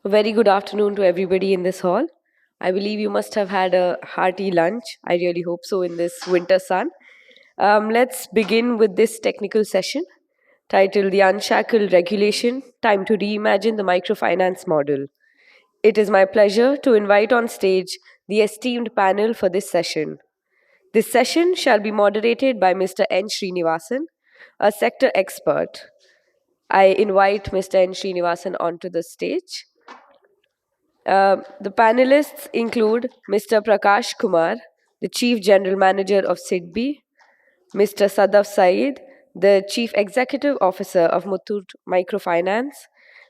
A very good afternoon to everybody in this hall. I believe you must have had a hearty lunch. I really hope so in this winter sun. Let's begin with this technical session titled The Unshackled Regulation Time to Reimagine the Microfinance Model. It is my pleasure to invite on stage the esteemed panel for this session. This session shall be moderated by Mr. N. Srinivasan, a sector expert. I invite Mr. N. Srinivasan onto the stage. The panelists include Mr. Prakash Kumar, the Chief General Manager of SIDBI, Mr. Sadaf Saeed, the Chief Executive Officer of Muthoot Microfinance,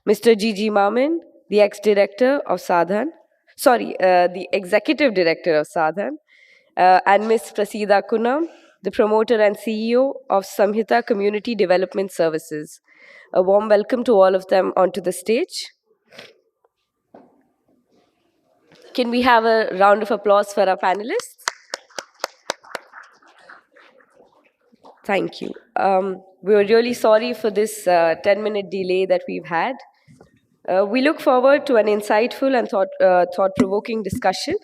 Mr. Gigi Mamin, the the Executive Director of Sadhan, and Ms. Prasida Kunam, the Promoter and CEO of Samhita Community Development Services. A warm welcome to all of them onto the stage. Can we have a round of applause for our panelists? Thank you. We were really sorry for this 10-minute delay that we've had. We look forward to an insightful and thought-provoking discussion.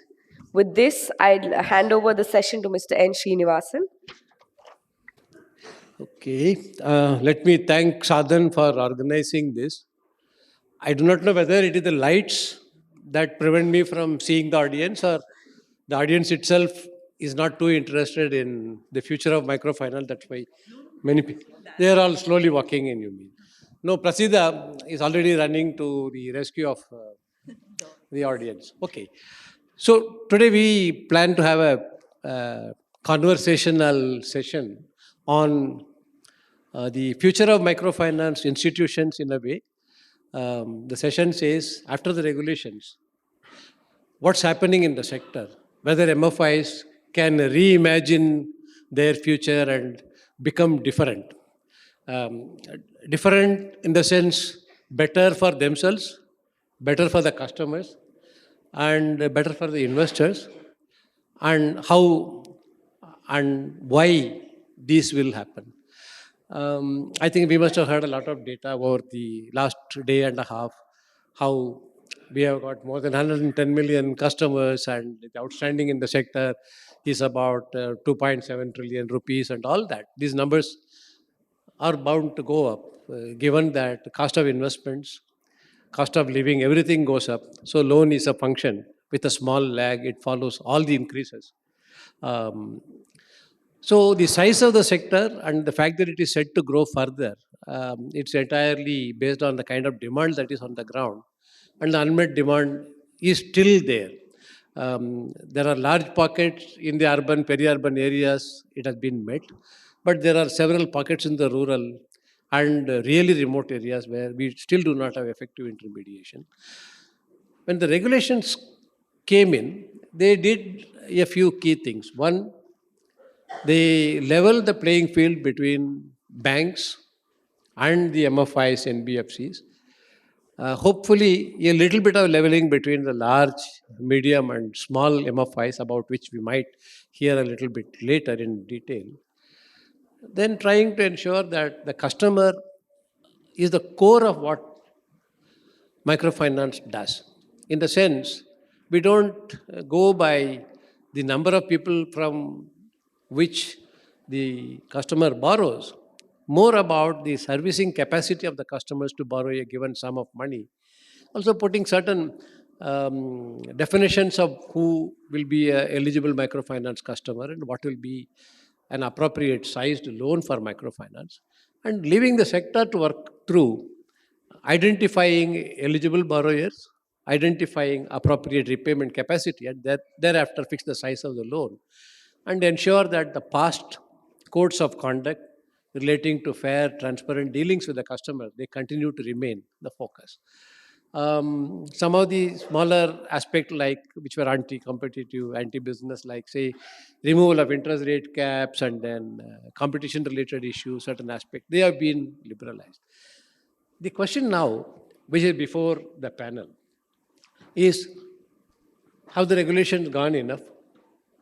With this, I'll hand over the session to Mr. N. Srinivasan. Okay. Let me thank Sadhan for organizing this. I do not know whether it is the lights that prevent me from seeing the audience, or the audience itself is not too interested in the future of microfinance. That's why many people, they are all slowly walking in, you mean. No, Prasida is already running to the rescue of the audience. Okay. So today we plan to have a conversational session on the future of microfinance institutions in a way. The session says, after the regulations, what's happening in the sector, whether MFIs can reimagine their future and become different. Different in the sense better for themselves, better for the customers, and better for the investors, and how and why this will happen. I think we must have heard a lot of data over the last day and a half, how we have got more than 110 million customers, and the outstanding in the sector is about 2.7 trillion rupees and all that. These numbers are bound to go up, given that the cost of investments, cost of living, everything goes up. So loan is a function. With a small lag, it follows all the increases. So the size of the sector and the fact that it is set to grow further, it's entirely based on the kind of demand that is on the ground. And the unmet demand is still there. There are large pockets in the urban, peri-urban areas, it has been met. But there are several pockets in the rural and really remote areas where we still do not have effective intermediation. When the regulations came in, they did a few key things. One, they leveled the playing field between banks and the MFIs, NBFCs. Hopefully, a little bit of leveling between the large, medium, and small MFIs, about which we might hear a little bit later in detail. Then trying to ensure that the customer is the core of what microfinance does. In the sense, we don't go by the number of people from which the customer borrows, more about the servicing capacity of the customers to borrow a given sum of money. Also putting certain definitions of who will be an eligible microfinance customer and what will be an appropriate sized loan for microfinance, and leaving the sector to work through identifying eligible borrowers, identifying appropriate repayment capacity, and thereafter fix the size of the loan, and ensure that the past codes of conduct relating to fair, transparent dealings with the customer, they continue to remain the focus. Some of the smaller aspects, like which were anti-competitive, anti-business, like say removal of interest rate caps and then competition-related issues, certain aspects, they have been liberalized. The question now, which is before the panel, is have the regulations gone enough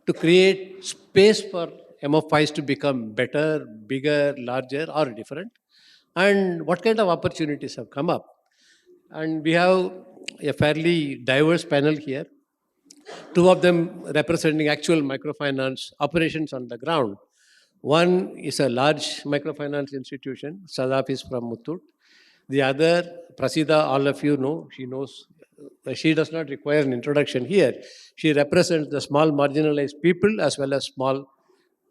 to create space for MFIs to become better, bigger, larger, or different? And what kind of opportunities have come up? And we have a fairly diverse panel here, two of them representing actual microfinance operations on the ground. One is a large microfinance institution, Sadaf is from Muthoot. The other, Prasida, all of you know, she knows, she does not require an introduction here. She represents the small marginalized people as well as small,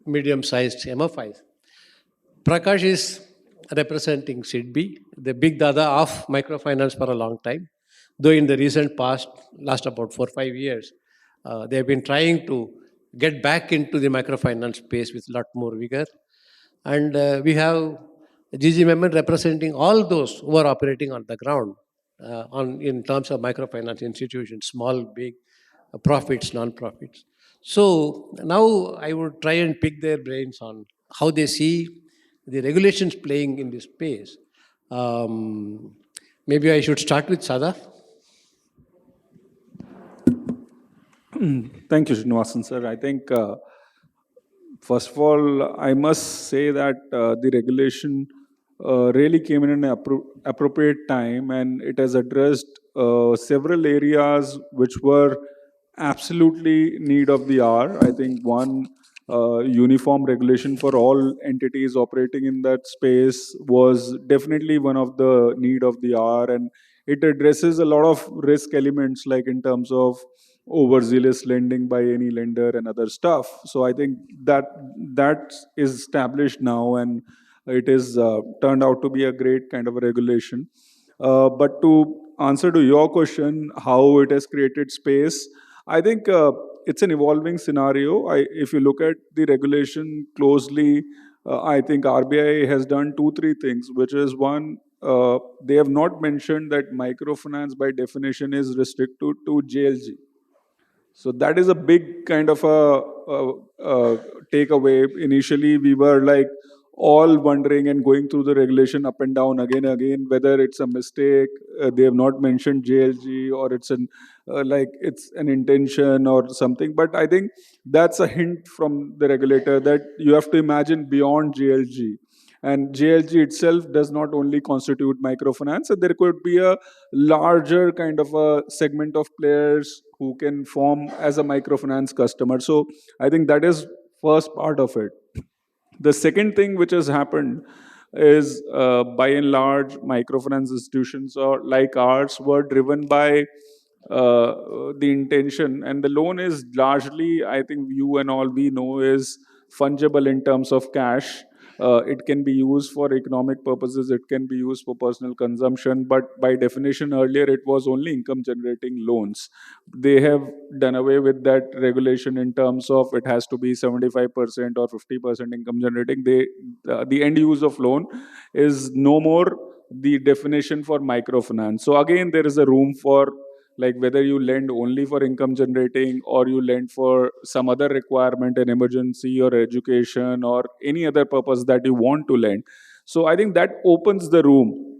medium sized MFIs. Prakash is representing SIDBI, the big dada of microfinance for a long time. Though in the recent past, last about 4 or 5 years, they have been trying to get back into the microfinance space with a lot more vigor. And we have GG Memon representing all those who are operating on the ground on in terms of microfinance institutions, small, big, profits, non-profits. So now I would try and pick their brains on how they see the regulations playing in this space. Um, Maybe I should start with Sada. Thank you, Srinivasan sir. I think, first of all, I must say that the regulation really came in an appropriate time, and it has addressed several areas which were absolutely need of the hour. I think one, uniform regulation for all entities operating in that space was definitely one of the need of the hour, and it addresses a lot of risk elements, like in terms of overzealous lending by any lender and other stuff. So I think that is established now, and it is turned out to be a great kind of a regulation. But to answer to your question, how it has created space, I think it's an evolving scenario. If you look at the regulation closely, I think RBI has done two, three things, which is one, they have not mentioned that microfinance by definition is restricted to JLG. So that is a big kind of a takeaway. Initially, we were like all wondering and going through the regulation up and down again, whether it's a mistake. They have not mentioned JLG, or it's an like it's an intention or something. But I think that's a hint from the regulator that you have to imagine beyond JLG. And JLG itself does not only constitute microfinance, so there could be a larger kind of a segment of players who can form as a microfinance customer. So I think that is first part of it. The second thing which has happened is, by and large, microfinance institutions or like ours were driven by the intention, and the loan is largely, I think you and all we know, is fungible in terms of cash. It can be used for economic purposes, it can be used for personal consumption, but by definition earlier it was only income generating loans. They have done away with that regulation in terms of it has to be 75% or 50% income generating. The end use of loan is no more the definition for microfinance. So again, there is a room for, like, whether you lend only for income generating or you lend for some other requirement, an emergency or education or any other purpose that you want to lend. So I think that opens the room.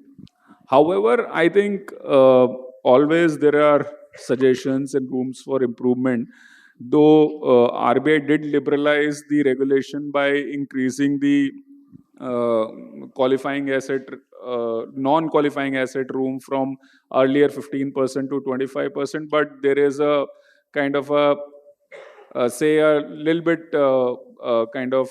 However, I think always there are suggestions and rooms for improvement. Though RBI did liberalize the regulation by increasing the uh, qualifying asset, non-qualifying asset room from earlier 15% to 25%, but there is a kind of a, say, a little bit kind of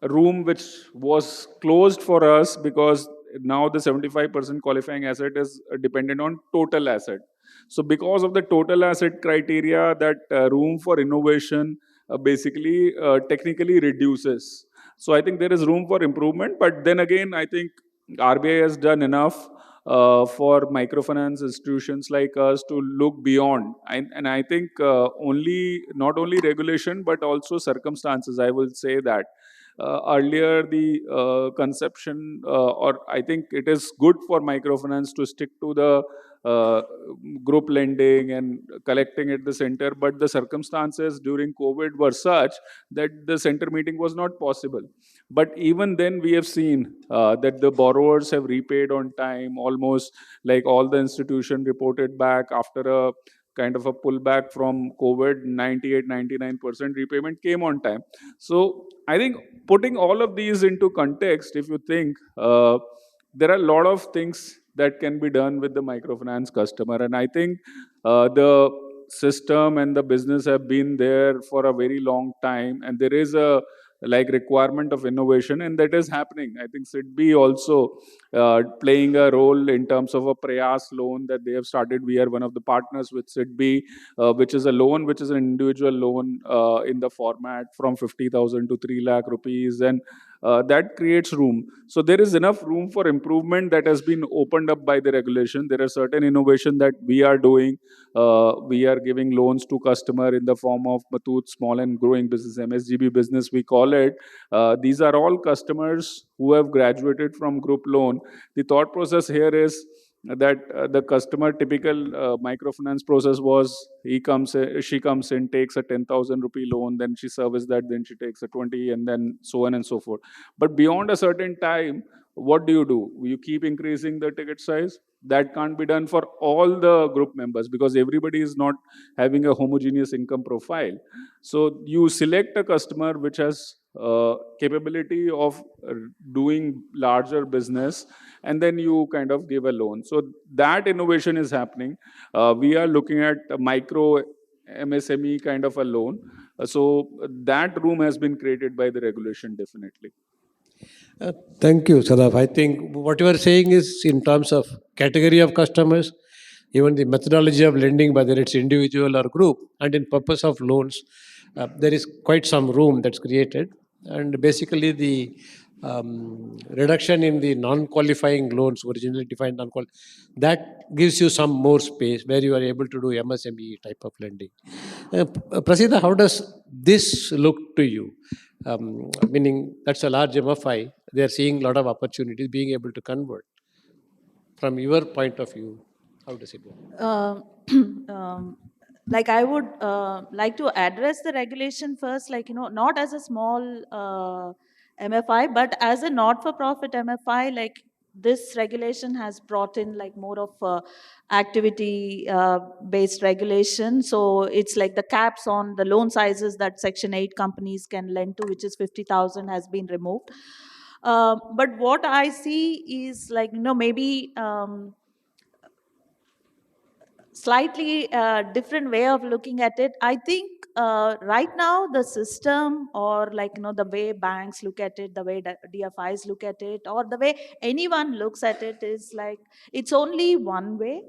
room which was closed for us, because now the 75% qualifying asset is dependent on total asset. So because of the total asset criteria, that room for innovation basically technically reduces. So I think there is room for improvement, but then again, I think RBI has done enough for microfinance institutions like us to look beyond. And I think only not only regulation but also circumstances, I will say that. Earlier, the conception, or I think it is good for microfinance to stick to the uh, group lending and collecting at the center, but the circumstances during COVID were such that the center meeting was not possible. But even then, we have seen that the borrowers have repaid on time, almost like all the institution reported back after a kind of a pullback from COVID, 98, 99% repayment came on time. So I think putting all of these into context, if you think, there are a lot of things that can be done with the microfinance customer. And I think the system and the business have been there for a very long time, and there is a like requirement of innovation, and that is happening. I think SIDBI also playing a role in terms of a Prayas loan that they have started. We are one of the partners with SIDBI, which is a loan, which is an individual loan in the format from 50,000 to 3 lakh rupees, and that creates room. So there is enough room for improvement that has been opened up by the regulation. There are certain innovation that we are doing. We are giving loans to customer in the form of Matut Small and Growing Business, MSGB business we call it. These are all customers who have graduated from group loan. The thought process here is that the customer typical microfinance process was she comes in, takes a 10,000 rupee loan, then she services that, then she takes a 20, and then so on and so forth. But beyond a certain time, what do? You keep increasing the ticket size. That can't be done for all the group members because everybody is not having a homogeneous income profile. So you select a customer which has capability of doing larger business, and then you kind of give a loan. So that innovation is happening. We are looking at a micro MSME kind of a loan. So that room has been created by the regulation, definitely. Thank you, Sadaf. I think what you are saying is in terms of category of customers, even the methodology of lending, whether it's individual or group, and in purpose of loans, there is quite some room that's created. And basically, the reduction in the non-qualifying loans, originally defined non-qualifying, that gives you some more space where you are able to do MSME type of lending. Prasida, how does this look to you? Meaning that's a large MFI. They are seeing a lot of opportunities, being able to convert. From your point of view, how does it work? Like I would like to address the regulation first, like, not as a small MFI, but as a not-for-profit MFI, like this regulation has brought in like more of activity based regulation. So it's like the caps on the loan sizes that Section 8 companies can lend to, which is 50,000, has been removed. But what I see is like, maybe slightly different way of looking at it. I think right now the system, or like, the way banks look at it, the way DFIs look at it, or the way anyone looks at it is like it's only one way.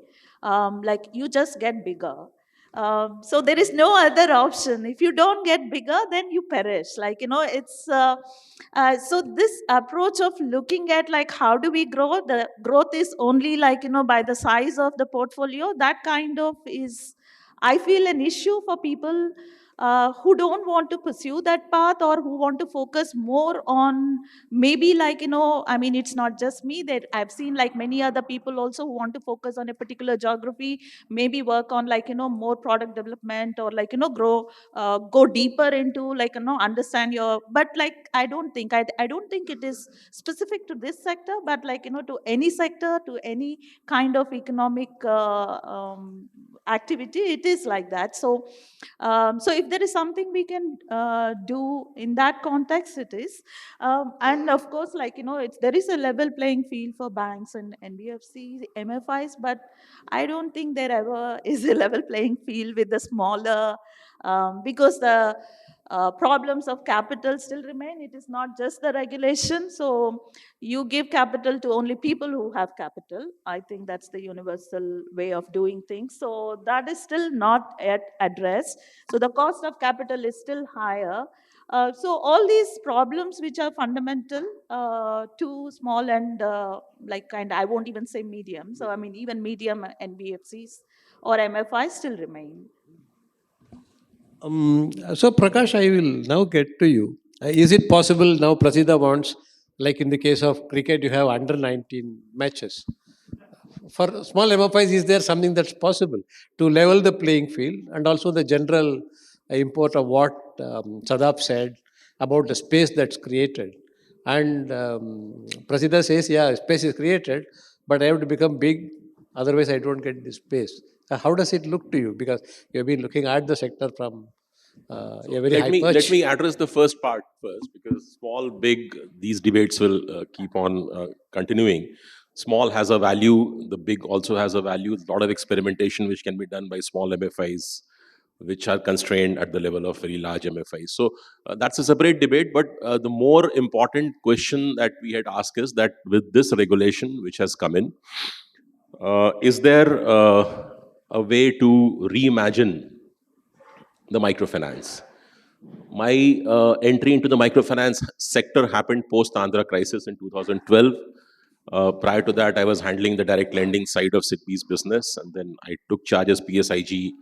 Like you just get bigger. So there is no other option. If you don't get bigger, then you perish. Like, it's so this approach of looking at like how do we grow, the growth is only like, by the size of the portfolio. That kind of is, I feel, an issue for people who don't want to pursue that path, or who want to focus more on maybe like, I mean, it's not just me, that I've seen like many other people also who want to focus on a particular geography, maybe work on like, more product development, or like, go deeper into like, understand your, but like I don't think it is specific to this sector, but like, to any sector, to any kind of economic activity, it is like that. So so if there is something we can do in that context, it is. And of course, like, there is a level playing field for banks and NBFCs, MFIs, but I don't think there ever is a level playing field with the smaller, because the problems of capital still remain. It is not just the regulation. So you give capital to only people who have capital. I think that's the universal way of doing things. So that is still not yet addressed. So the cost of capital is still higher. So all these problems which are fundamental to small and like kind, I won't even say medium. So I mean, even medium NBFCs or MFIs still remain. So Prakash, I will now get to you. Is it possible now Prasida wants, like in the case of cricket, you have under 19 matches. For small MFIs, is there something that's possible to level the playing field, and also the general import of what Sadaf said about the space that's created? And Prasida says, yeah, space is created, but I have to become big, otherwise I don't get the space. How does it look to you? Because you've been looking at the sector from So a very let high me perch. address the first part first, because small, big, these debates will keep on continuing. Small has a value, the big also has a value. A lot of experimentation which can be done by small MFIs, which are constrained at the level of very large MFIs. So that's a separate debate. But the more important question that we had asked is that with this regulation which has come in, is there a way to reimagine the microfinance? My entry into the microfinance sector happened post Andhra crisis in 2012. Prior to that, I was handling the direct lending side of SIDBI's business, and then I took charge as PSIG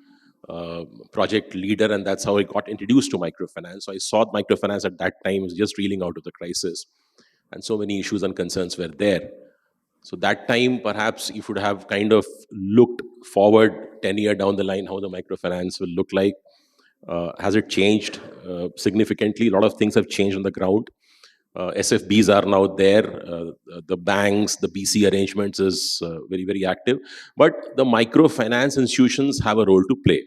project leader, and that's how I got introduced to microfinance. So I saw microfinance at that time was just reeling out of the crisis, and so many issues and concerns were there. So that time, perhaps if you would have kind of looked forward 10 years down the line, how the microfinance will look like. Has it changed significantly? A lot of things have changed on the ground. SFBs are now there. The banks, the BC arrangements is very, very active. But the microfinance institutions have a role to play.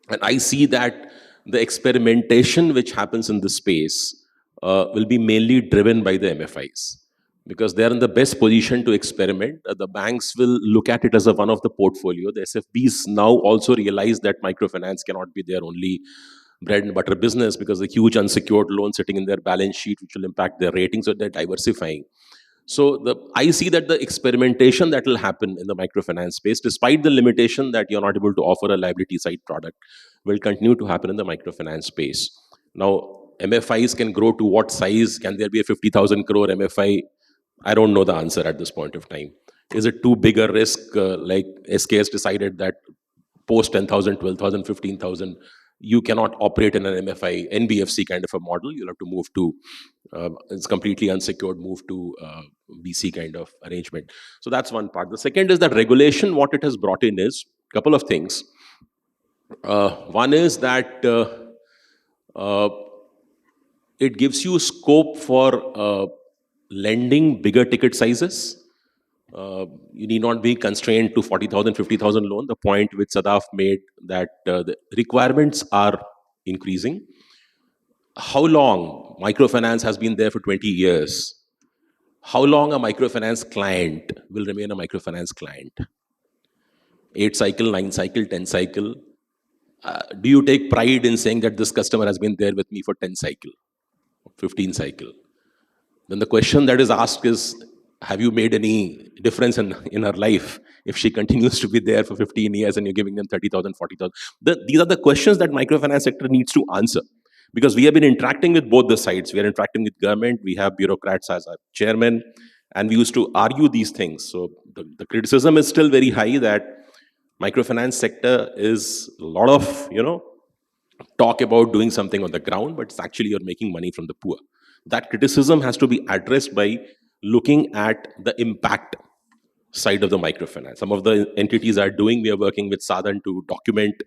And I see that the experimentation which happens in this space will be mainly driven by the MFIs because they're in the best position to experiment. The banks will look at it as a one of the portfolio. The SFBs now also realize that microfinance cannot be their only bread and butter business because the huge unsecured loan sitting in their balance sheet, which will impact their ratings, so they're diversifying. So I see that the experimentation that will happen in the microfinance space, despite the limitation that you're not able to offer a liability side product, will continue to happen in the microfinance space. Now, MFIs can grow to what size? Can there be a 50,000 crore MFI? I don't know the answer at this point of time. Is it too big a risk? Like SK has decided that post 10,000, 12,000, 15,000, you cannot operate in an MFI, NBFC kind of a model. You'll have to move to, it's completely unsecured, move to BC kind of arrangement. So that's one part. The second is that regulation, what it has brought in is a couple of things. One is that it gives you scope for lending bigger ticket sizes. You need not be constrained to 40,000, 50,000 loan. The point which Sadaf made that the requirements are increasing. How long microfinance has been there for 20 years? How long a microfinance client will remain a microfinance client? 8 cycle, 9 cycle, 10 cycle. Do you take pride in saying that this customer has been there with me for 10 cycle, 15 cycle? Then the question that is asked is, have you made any difference in her life if she continues to be there for 15 years and you're giving them 30,000, 40,000? These are the questions that microfinance sector needs to answer. Because we have been interacting with both the sides. We are interacting with government, we have bureaucrats as our chairman, and we used to argue these things. So the criticism is still very high that microfinance sector is a lot of, talk about doing something on the ground, but it's actually you're making money from the poor. That criticism has to be addressed by looking at the impact side of the microfinance. Some of the entities are doing, we are working with Sadhan to document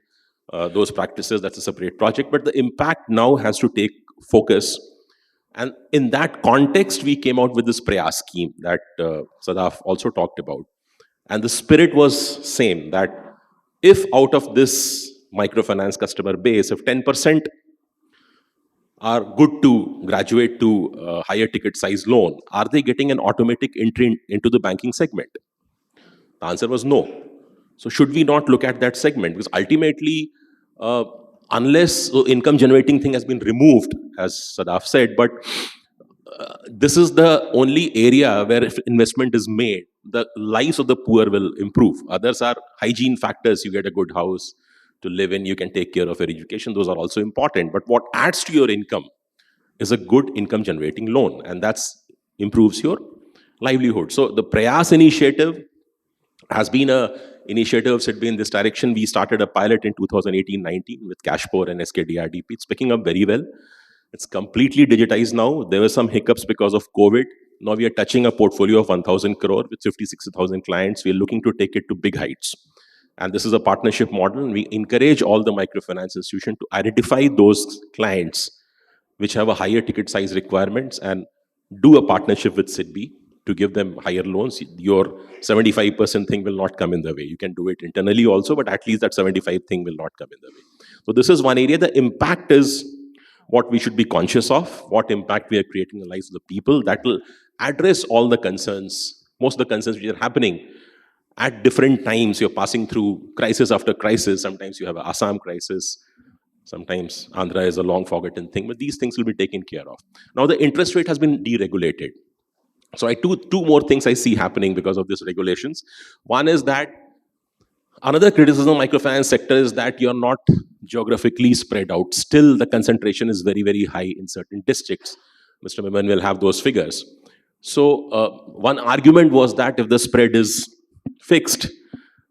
those practices. That's a separate project, but the impact now has to take focus. And in that context, we came out with this Prayas scheme that Sadaf also talked about. And the spirit was same, that if out of this microfinance customer base, if 10% are good to graduate to a higher ticket size loan, are they getting an automatic entry into the banking segment? The answer was no. So should we not look at that segment? Because ultimately, unless income generating thing has been removed, as Sadaf said, but this is the only area where if investment is made, the lives of the poor will improve. Others are hygiene factors. You get a good house to live in, you can take care of your education. Those are also important. But what adds to your income is a good income generating loan, and that's improves your livelihood. So the Prayas initiative has been a initiative of SIDBI in this direction. We started a pilot in 2018-19 with Cashpore and SKDRDP. It's picking up very well. It's completely digitized now. There were some hiccups because of COVID. Now we are touching a portfolio of 1,000 crore with 50,000-60,000 clients. We are looking to take it to big heights. And this is a partnership model. We encourage all the microfinance institutions to identify those clients which have a higher ticket size requirements and do a partnership with SIDBI to give them higher loans. Your 75% thing will not come in the way. You can do it internally also, but at least that 75 thing will not come in the way. So this is one area. The impact is what we should be conscious of, what impact we are creating in the lives of the people. That will address all the concerns. most of the concerns which are happening at different times. You're passing through crisis after crisis. Sometimes you have an Assam crisis. Sometimes Andhra is a long forgotten thing, but these things will be taken care of. Now the interest rate has been deregulated. So two more things I see happening because of these regulations. One is that another criticism of microfinance sector is that you're not geographically spread out. Still, the concentration is very, very high in certain districts. Mr. Miman will have those figures. So one argument was that if the spread is fixed,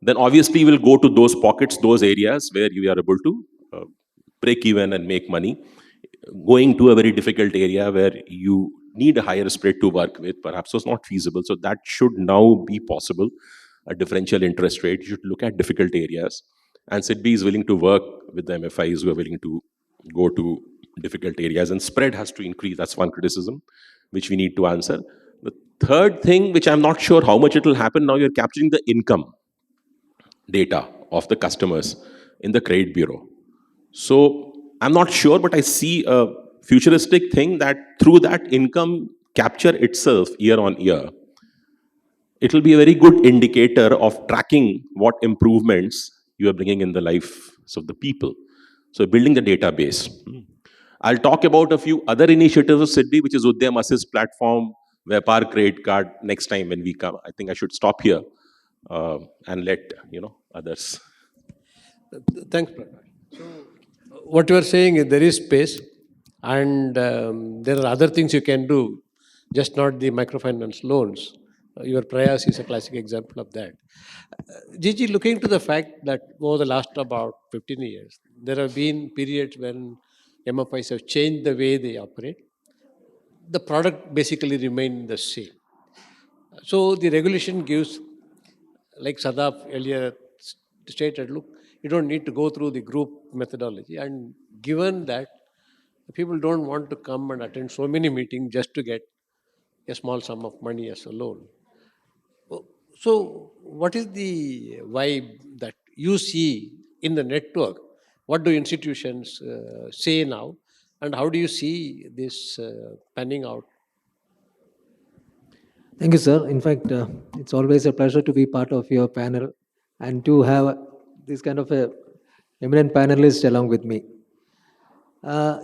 then obviously we'll go to those pockets, those areas where you are able to break even and make money. Going to a very difficult area where you need a higher spread to work with perhaps was not feasible. So that should now be possible. A differential interest rate, you should look at difficult areas. And SIDBI is willing to work with the MFIs who are willing to go to difficult areas, and spread has to increase. That's one criticism which we need to answer. The third thing, which I'm not sure how much it will happen, now you're capturing the income data of the customers in the credit bureau. So I'm not sure, but I see a futuristic thing that through that income capture itself year on year, it will be a very good indicator of tracking what improvements you are bringing in the lives of the people. So building the database. I'll talk about a few other initiatives of SIDBI, which is Udyam Assist platform, Vyapar credit card next time when we come. I think I should stop here and let others. Thanks, Prakash. So, what you are saying is there is space, and there are other things you can do, just not the microfinance loans. Your Prayas is a classic example of that. Gigi, looking to the fact that over the last about 15 years, there have been periods when MFIs have changed the way they operate. The product basically remained the same. So the regulation gives, like Sadaf earlier stated, look, you don't need to go through the group methodology. And given that people don't want to come and attend so many meetings just to get a small sum of money as a loan. So what is the vibe that you see in the network? What do institutions say now? And how do you see this panning out? Thank you, sir. In fact, it's always a pleasure to be part of your panel and to have this kind of a eminent panelist along with me.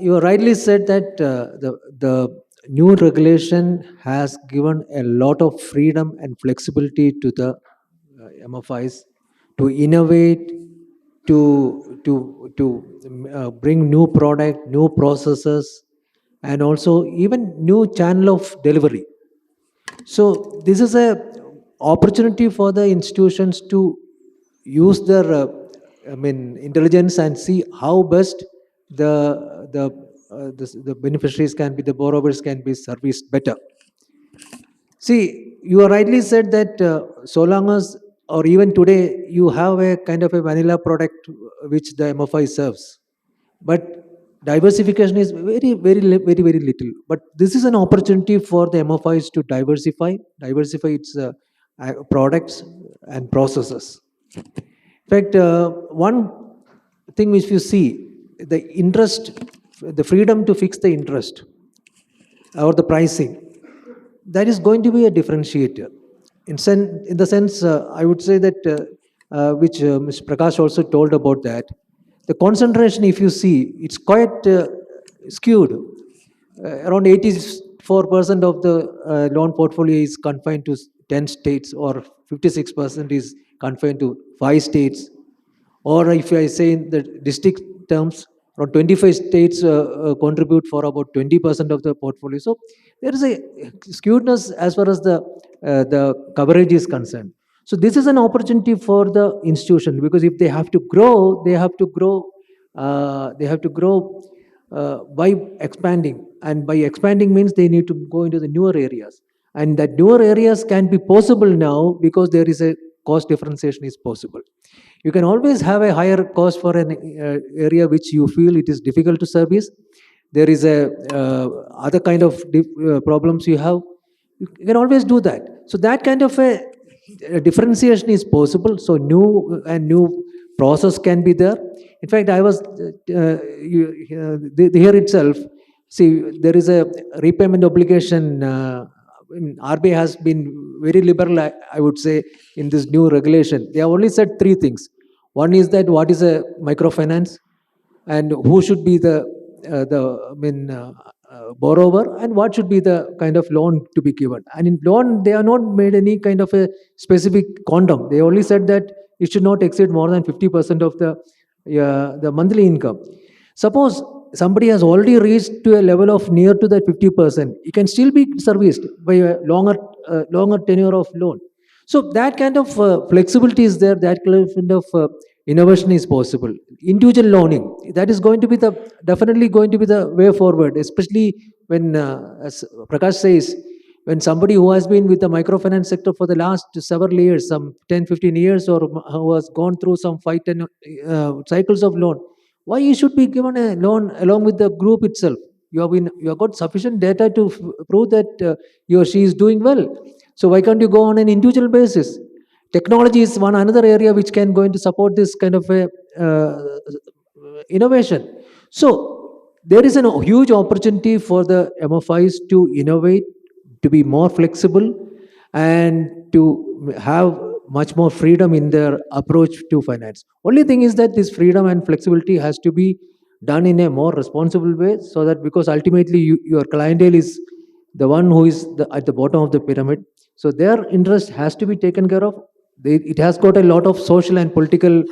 You rightly said that the new regulation has given a lot of freedom and flexibility to the MFIs to innovate, to bring new product, new processes, and also even new channel of delivery. So this is a opportunity for the institutions to use their intelligence and see how best the beneficiaries can be, the borrowers can be serviced better. See, you are rightly said that so long as, or even today, you have a kind of a vanilla product which the MFI serves, but diversification is very little. But this is an opportunity for the MFIs to diversify its products and processes. In fact, one thing which you see, the interest, the freedom to fix the interest or the pricing, that is going to be a differentiator. In the sense, I would say that, which Mr. Prakash also told about that, the concentration, if you see, it's quite skewed. Around 84% of the loan portfolio is confined to 10 states, or 56% is confined to 5 states. Or if I say in the district terms, around 25 states contribute for about 20% of the portfolio. So there is a skewedness as far as the coverage is concerned. So this is an opportunity for the institution, because if they have to grow, they have to grow by expanding, and by expanding means they need to go into the newer areas, and that newer areas can be possible now because there is a cost differentiation is possible. You can always have a higher cost for an area which you feel it is difficult to service. There is a other kind of problems you have. You can always do that. So that kind of a differentiation is possible. So new process can be there. In fact, I was here itself. See, there is a repayment obligation RBI has been very liberal, I would say, in this new regulation. They have only said three things. One is that what is a microfinance, and who should be the borrower, and what should be the kind of loan to be given. And in loan, they have not made any kind of a specific quantum. They only said that it should not exceed more than 50% of the monthly income. Suppose somebody has already reached to a level of near to that 50%, he can still be serviced by a longer tenure of loan. So that kind of flexibility is there. That kind of innovation is possible. Individual loaning, that is going to be the definitely going to be the way forward, especially when, as Prakash says, when somebody who has been with the microfinance sector for the last several years, some 10, 15 years, or who has gone through some 5, 10 cycles of loan, why you should be given a loan along with the group itself? You have got sufficient data to prove that he or she is doing well. So why can't you go on an individual basis? Technology is one another area which can going to support this kind of a innovation. So there is a huge opportunity for the MFIs to innovate, to be more flexible, and to have much more freedom in their approach to finance. Only thing is that this freedom and flexibility has to be done in a more responsible way, so that, because ultimately your clientele is the one who is at the bottom of the pyramid, so their interest has to be taken care of. It has got a lot of social and political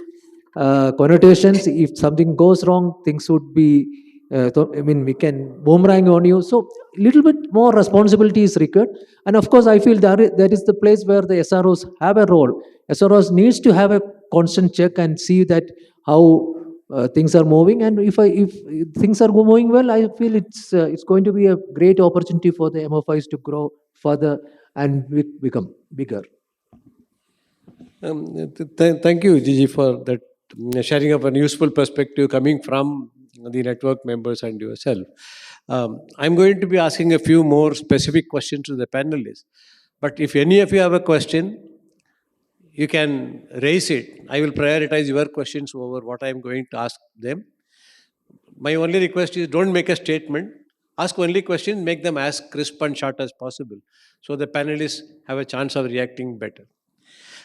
connotations. If something goes wrong, things would be, we can boomerang on you. So little bit more responsibility is required. And of course, I feel that is the place where the SROs have a role. SROs needs to have a constant check and see that how things are moving. And if things are moving well, I feel it's going to be a great opportunity for the MFIs to grow further and become bigger. Thank you, Gigi, for that sharing of a useful perspective coming from the network members and yourself. I'm going to be asking a few more specific questions to the panelists. But if any of you have a question, you can raise it. I will prioritize your questions over what I am going to ask them. My only request is don't make a statement. Ask only questions, make them as crisp and short as possible, so the panelists have a chance of reacting better.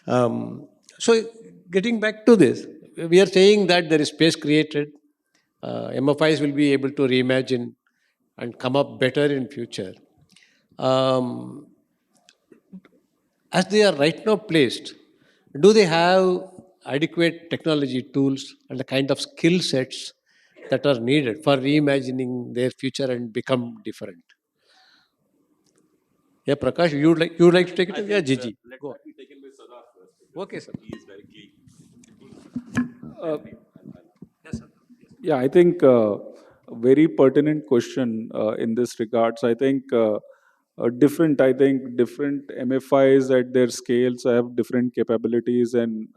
So getting back to this, we are saying that there is space created. MFIs will be able to reimagine and come up better in future. As they are right now placed, do they have adequate technology tools and the kind of skill sets that are needed for reimagining their future and become different? Yeah, Prakash, you would like to take it? Yeah, Gigi. Go. Be taken by Sadaf first. Okay, sir. He is very keen. Yeah, I think a very pertinent question in this regards. I think different MFIs at their scales have different capabilities and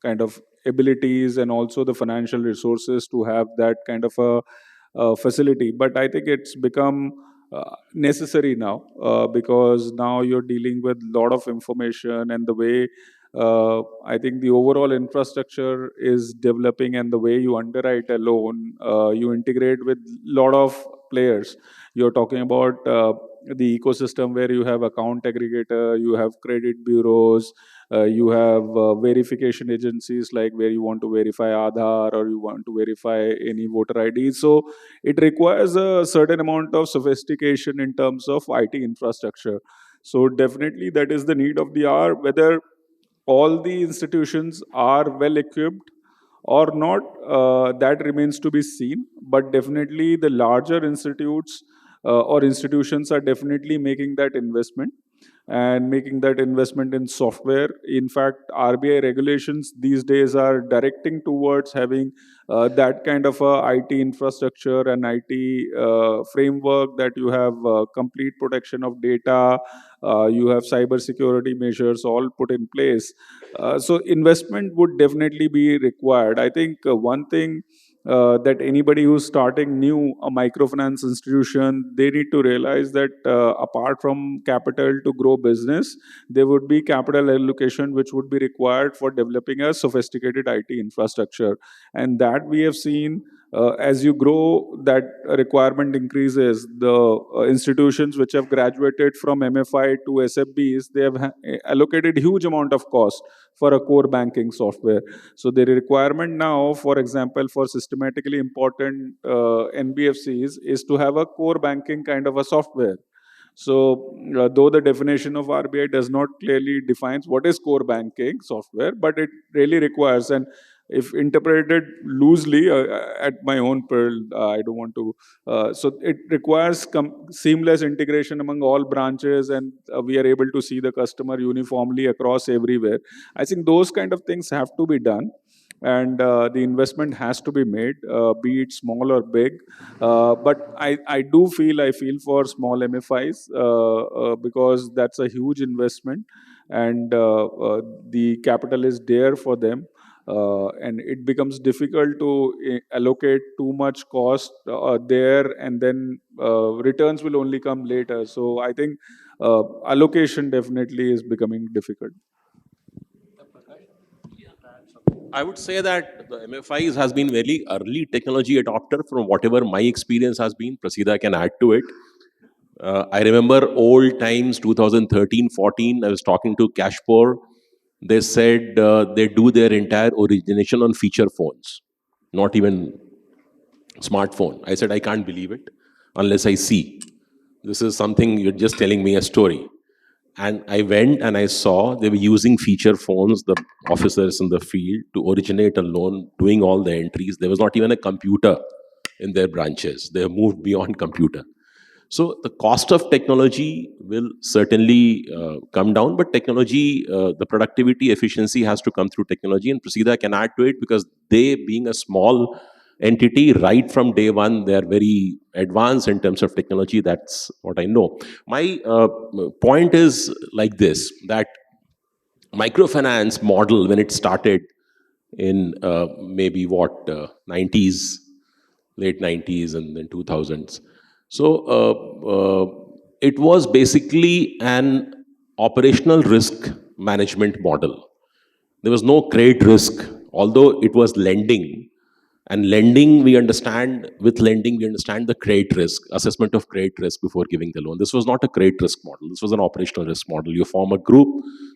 kind of abilities, and also the financial resources to have that kind of a facility. But I think it's become necessary now, because now you're dealing with a lot of information, and the way I think the overall infrastructure is developing, and the way you underwrite a loan, you integrate with a lot of players. You're talking about the ecosystem where you have account aggregator, you have credit bureaus, you have verification agencies, like where you want to verify Aadhaar or you want to verify any voter ID. So it requires a certain amount of sophistication in terms of IT infrastructure. So definitely that is the need of the hour. Whether all the institutions are well equipped or not, that remains to be seen. But definitely the larger institutes or institutions are definitely making that investment, and making that investment in software. In fact, RBI regulations these days are directing towards having that kind of a IT infrastructure and IT framework, that you have complete protection of data, you have cyber security measures all put in place. So investment would definitely be required. I think one thing that anybody who's starting new a microfinance institution, they need to realize that apart from capital to grow business, there would be capital allocation which would be required for developing a sophisticated IT infrastructure. And that we have seen As you grow, that requirement increases. The institutions which have graduated from MFI to SFBs, they have allocated huge amount of cost for a core banking software. So the requirement now, for example, for systematically important NBFCs is to have a core banking kind of a software. So, though the definition of RBI does not clearly defines what is core banking software, but it really requires, and if interpreted loosely at my own peril, I don't want to. So it requires seamless integration among all branches, and we are able to see the customer uniformly across everywhere. I think those kind of things have to be done, and the investment has to be made, be it small or big. But I feel for small MFIs because that's a huge investment, and the capital is there for them. And it becomes difficult to allocate too much cost there, and then returns will only come later. So I think allocation definitely is becoming difficult. I would say that the MFIs has been very early technology adopter from whatever my experience has been. Prasida can add to it. I remember old times, 2013-14, I was talking to Cashpore. They said they do their entire origination on feature phones, not even smartphone. I said, I can't believe it unless I see. This is something you're just telling me a story. And I went and I saw they were using feature phones, the officers in the field, to originate a loan, doing all the entries. There was not even a computer in their branches. They have moved beyond computer. So the cost of technology will certainly come down, but technology, the productivity, efficiency has to come through technology. And Prasida can add to it because they, being a small entity, right from day one, they are very advanced in terms of technology. That's what I know. My point is like this, that microfinance model, when it started in maybe 90s, late 90s and then 2000s. So it was basically an operational risk management model. There was no credit risk, although it was lending. And lending, we understand, with lending, we understand the credit risk, assessment of credit risk before giving the loan. This was not a credit risk model. This was an operational risk model. You form a group,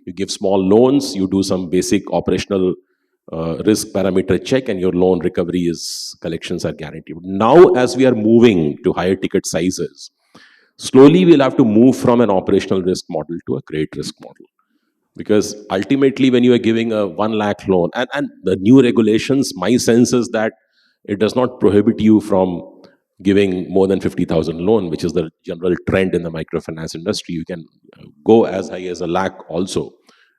you give small loans, you do some basic operational risk parameter check, and your loan recovery is, collections are guaranteed. Now, as we are moving to higher ticket sizes, slowly we'll have to move from an operational risk model to a credit risk model. Because ultimately, when you are giving a 1 lakh loan, and the new regulations, my sense is that it does not prohibit you from giving more than 50,000 loan, which is the general trend in the microfinance industry. You can go as high as a lakh also,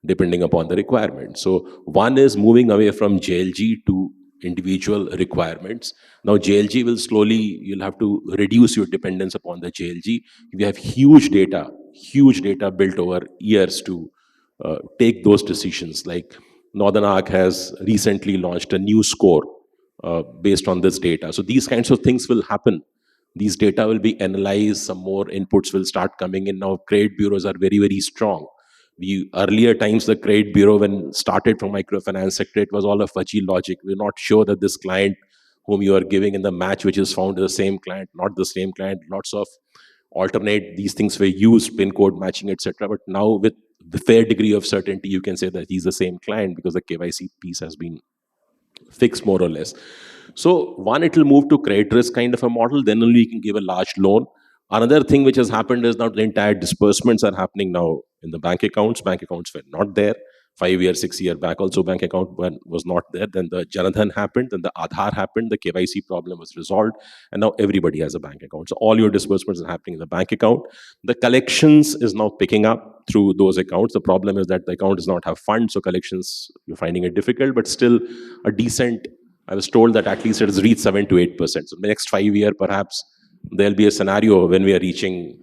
depending upon the requirement. So one is moving away from JLG to individual requirements. Now JLG will slowly, you'll have to reduce your dependence upon the JLG. We have huge data built over years to take those decisions. Like Northern Arc has recently launched a new score based on this data. So these kinds of things will happen. These data will be analyzed, some more inputs will start coming in. Now credit bureaus are very, very strong. We earlier times, the credit bureau, when started from microfinance sector, it was all a fudgy logic. We're not sure that this client whom you are giving in the match, which is found, is the same client, not the same client. Lots of alternate, these things were used, pin code matching, etc. But now with the fair degree of certainty, you can say that he's the same client because the KYC piece has been fixed more or less. So one, it will move to credit risk kind of a model, then only you can give a large loan. Another thing which has happened is now the entire disbursements are happening now in the bank accounts. Bank accounts were not there 5 year, 6 year back. Also, bank account was not there. Then the Janadhan happened. Then the Aadhaar happened. The KYC problem was resolved, and now everybody has a bank account. So all your disbursements are happening in the bank account. The collections is now picking up through those accounts. The problem is that the account does not have funds, so collections, you're finding it difficult, but still a decent. I was told that at least it has reached 7 to 8%. So the next 5 year, perhaps there'll be a scenario when we are reaching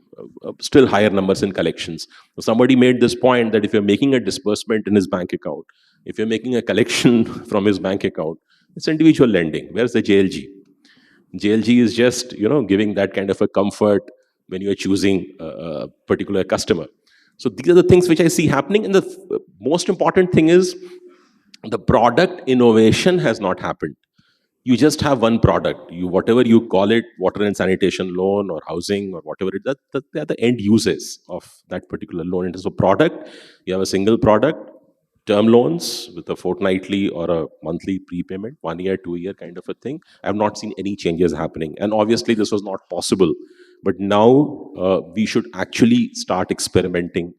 still higher numbers in collections. So somebody made this point that if you're making a disbursement in his bank account, if you're making a collection from his bank account, it's individual lending. Where's the JLG? JLG is just, giving that kind of a comfort when you're choosing a particular customer. So these are the things which I see happening. And the most important thing is the product innovation has not happened. you just have one product. You, whatever you call it, water and sanitation loan or housing or whatever it, that they are the end users of that particular loan. In terms of product, you have a single product, term loans with a fortnightly or a monthly prepayment, 1 year, 2 year kind of a thing. I have not seen any changes happening. And obviously this was not possible. But now we should actually start experimenting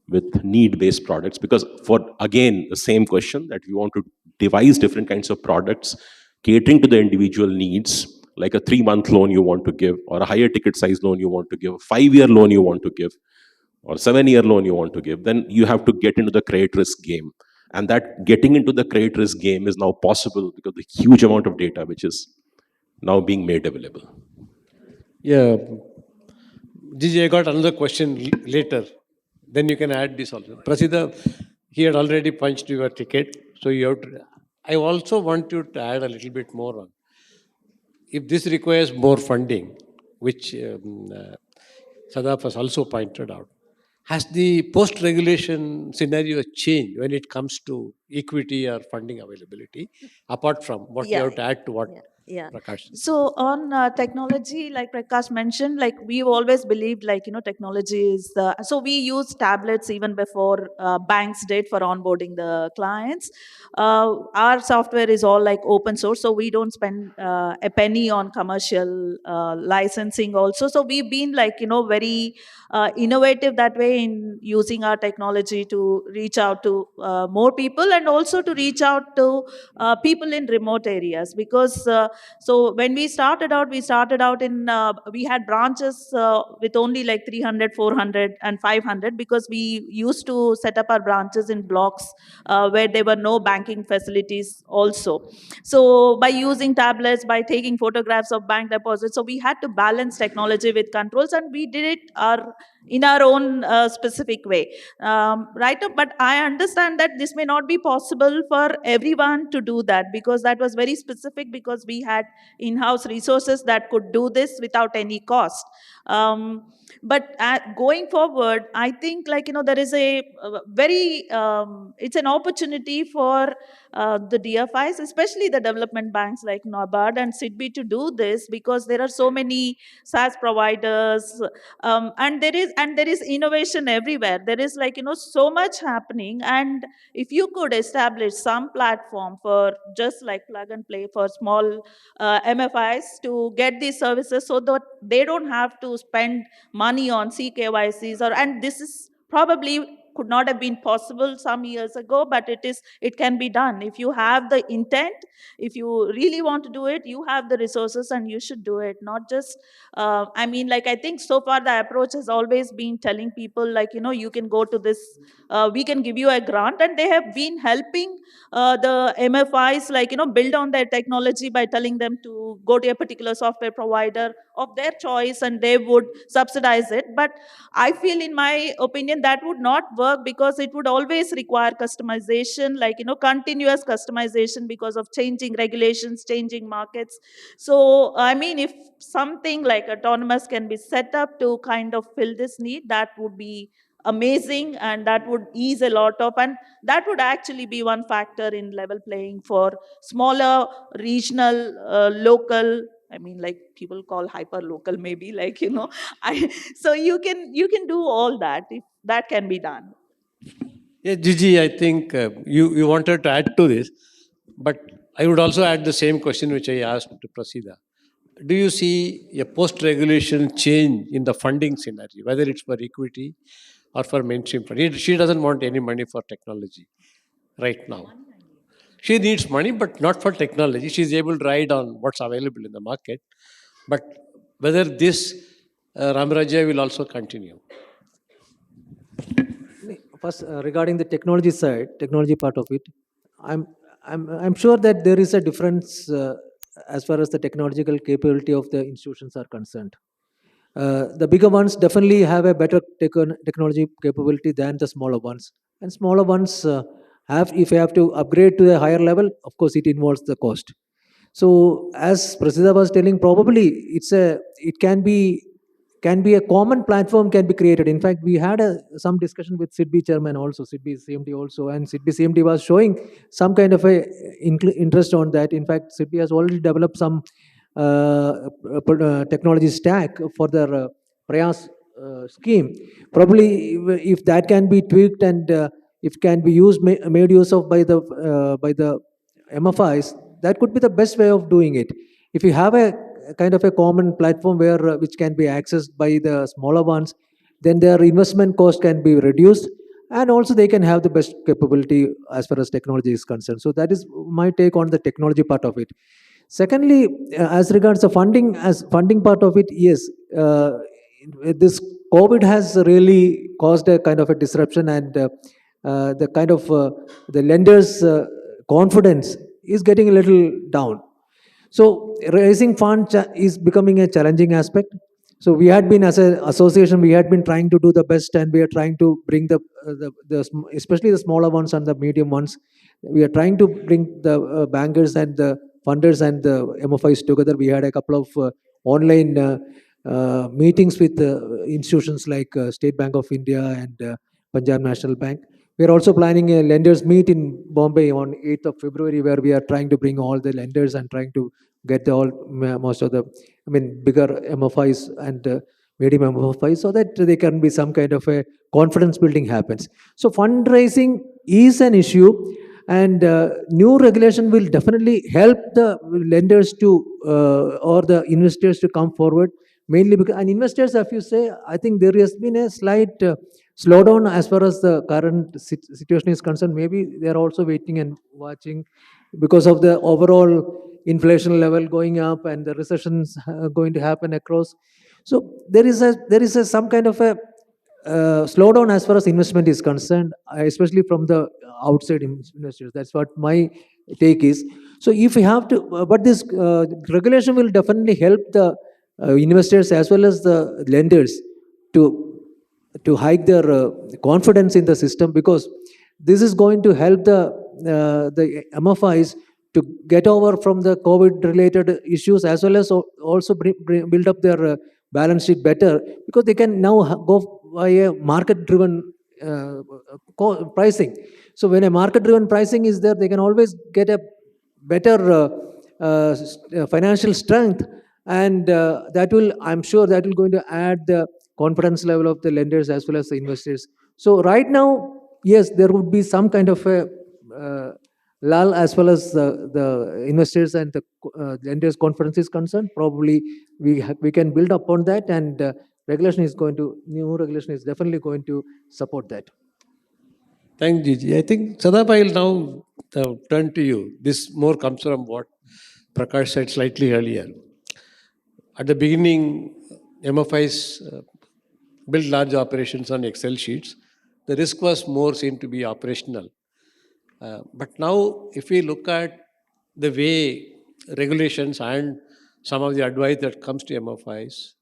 with need-based products, because for, again, the same question, that we want to devise different kinds of products catering to the individual needs, like a 3-month loan you want to give, or a higher ticket size loan you want to give, a 5-year loan you want to give, or 7-year loan you want to give. Then you have to get into the credit risk game. And that getting into the credit risk game is now possible because of the huge amount of data which is now being made available. Yeah, Gigi, I got another question later. Then you can add this also. Prasida, he had already punched your ticket, so you have to. I also want you to add a little bit more on. If this requires more funding, which Sadaf has also pointed out, has the post-regulation scenario changed when it comes to equity or funding availability, apart from what you Yeah, have to add to what yeah. Prakash said? So on technology, like Prakash mentioned, like we've always believed, like, technology is so we use tablets even before banks did for onboarding the clients. Our software is all like open source, so we don't spend a penny on commercial licensing also. So we've been like, very innovative that way in using our technology to reach out to more people, and also to reach out to people in remote areas. Because so when we started out in we had branches with only like 300, 400 and 500, because we used to set up our branches in blocks where there were no banking facilities also. So by using tablets, by taking photographs of bank deposits, so we had to balance technology with controls, and we did it in our own specific way. Right now, but I understand that this may not be possible for everyone to do that, because that was very specific, because we had in-house resources that could do this without any cost. But going forward, I think, like, there is a very it's an opportunity for the DFIs, especially the development banks like NABARD and SIDBI, to do this, because there are so many SaaS providers, and there is innovation everywhere. There is, like, so much happening. And if you could establish some platform for just like plug and play for small MFIs to get these services, so that they don't have to spend money on CKYCs, and this is probably could not have been possible some years ago, but it can be done if you have the intent. If you really want to do it, you have the resources, and you should do it. Not just I mean, like, I think so far the approach has always been telling people, like, you can go to this, we can give you a grant, and they have been helping the MFIs, like, build on their technology by telling them to go to a particular software provider of their choice, and they would subsidize it. But I feel, in my opinion, that would not work, because it would always require customization, like, continuous customization, because of changing regulations, changing markets. So, I mean, if something like autonomous can be set up to kind of fill this need, that would be amazing, and that would ease a lot of, and that would actually be one factor in level playing for smaller regional local, I mean, like, people call hyper local, maybe, like, so you can do all that if that can be done. Yeah, Gigi, I think you wanted to add to this, but I would also add the same question which I asked to Prasida. Do you see a post-regulation change in the funding scenario, whether it's for equity or for mainstream fund? She doesn't want any money for technology right now. She needs money, but not for technology. She's able to ride on what's available in the market. But whether this Ramraja will also continue. First, regarding the technology side, technology part of it, I'm I'm sure that there is a difference as far as the technological capability of the institutions are concerned. The bigger ones definitely have a better technology capability than the smaller ones, and smaller ones have, if you have to upgrade to a higher level, of course, it involves the cost. So, as Prasida was telling, probably it can be can be a common platform can be created. In fact, we had some discussion with SIDBI chairman also, SIDBI CMD also, and SIDBI CMD was showing some kind of a interest on that. In fact, SIDBI has already developed some technology stack for their Prayas scheme. Probably, if that can be tweaked and if can be made use of by the MFIs, that could be the best way of doing it. If you have a kind of a common platform where which can be accessed by the smaller ones, then their investment cost can be reduced, and also they can have the best capability as far as technology is concerned. So that is my take on the technology part of it. Secondly, as regards the funding, as funding part of it, yes, this COVID has really caused a kind of a disruption, and the kind of the lenders' confidence is getting a little down. So raising funds is becoming a challenging aspect. So we had been, as an association, we had been trying to do the best, and we are trying to bring especially the smaller ones and the medium ones. We are trying to bring the bankers and the funders and the MFIs together. We had a couple of online meetings with institutions like State Bank of India and Punjab National Bank. We are also planning a lenders meet in Bombay on 8th of February, where we are trying to bring all the lenders and trying to get most of the, bigger MFIs and medium MFIs, so that there can be some kind of a confidence building happens. So fundraising is an issue, and new regulation will definitely help the lenders to or the investors to come forward, mainly because, and investors, if you say, I think there has been a slight slowdown as far as the current situation is concerned. Maybe they are also waiting and watching because of the overall inflation level going up and the recessions going to happen across. So there is some kind of a slowdown as far as investment is concerned, especially from the outside investors. That's what my take is. So if we have to, but this regulation will definitely help the investors as well as the lenders to hike their confidence in the system, because this is going to help the MFIs to get over from the COVID related issues, as well as also build up their balance sheet better, because they can now go by a market driven pricing. So when a market driven pricing is there, they can always get a better financial strength, and that will, I'm sure, that will going to add the confidence level of the lenders as well as the investors. So right now, yes, there would be some kind of a lull as well as the investors and the lenders confidence is concerned. Probably we can build upon that, and new regulation is definitely going to support that. Thanks, Gigi. I think, Sadaf, I'll now turn to you. This more comes from what Prakash said slightly earlier. At the beginning, MFIs built large operations on Excel sheets. The risk was more seen to be operational. But now, if we look at the way regulations and some of the advice that comes to MFIs,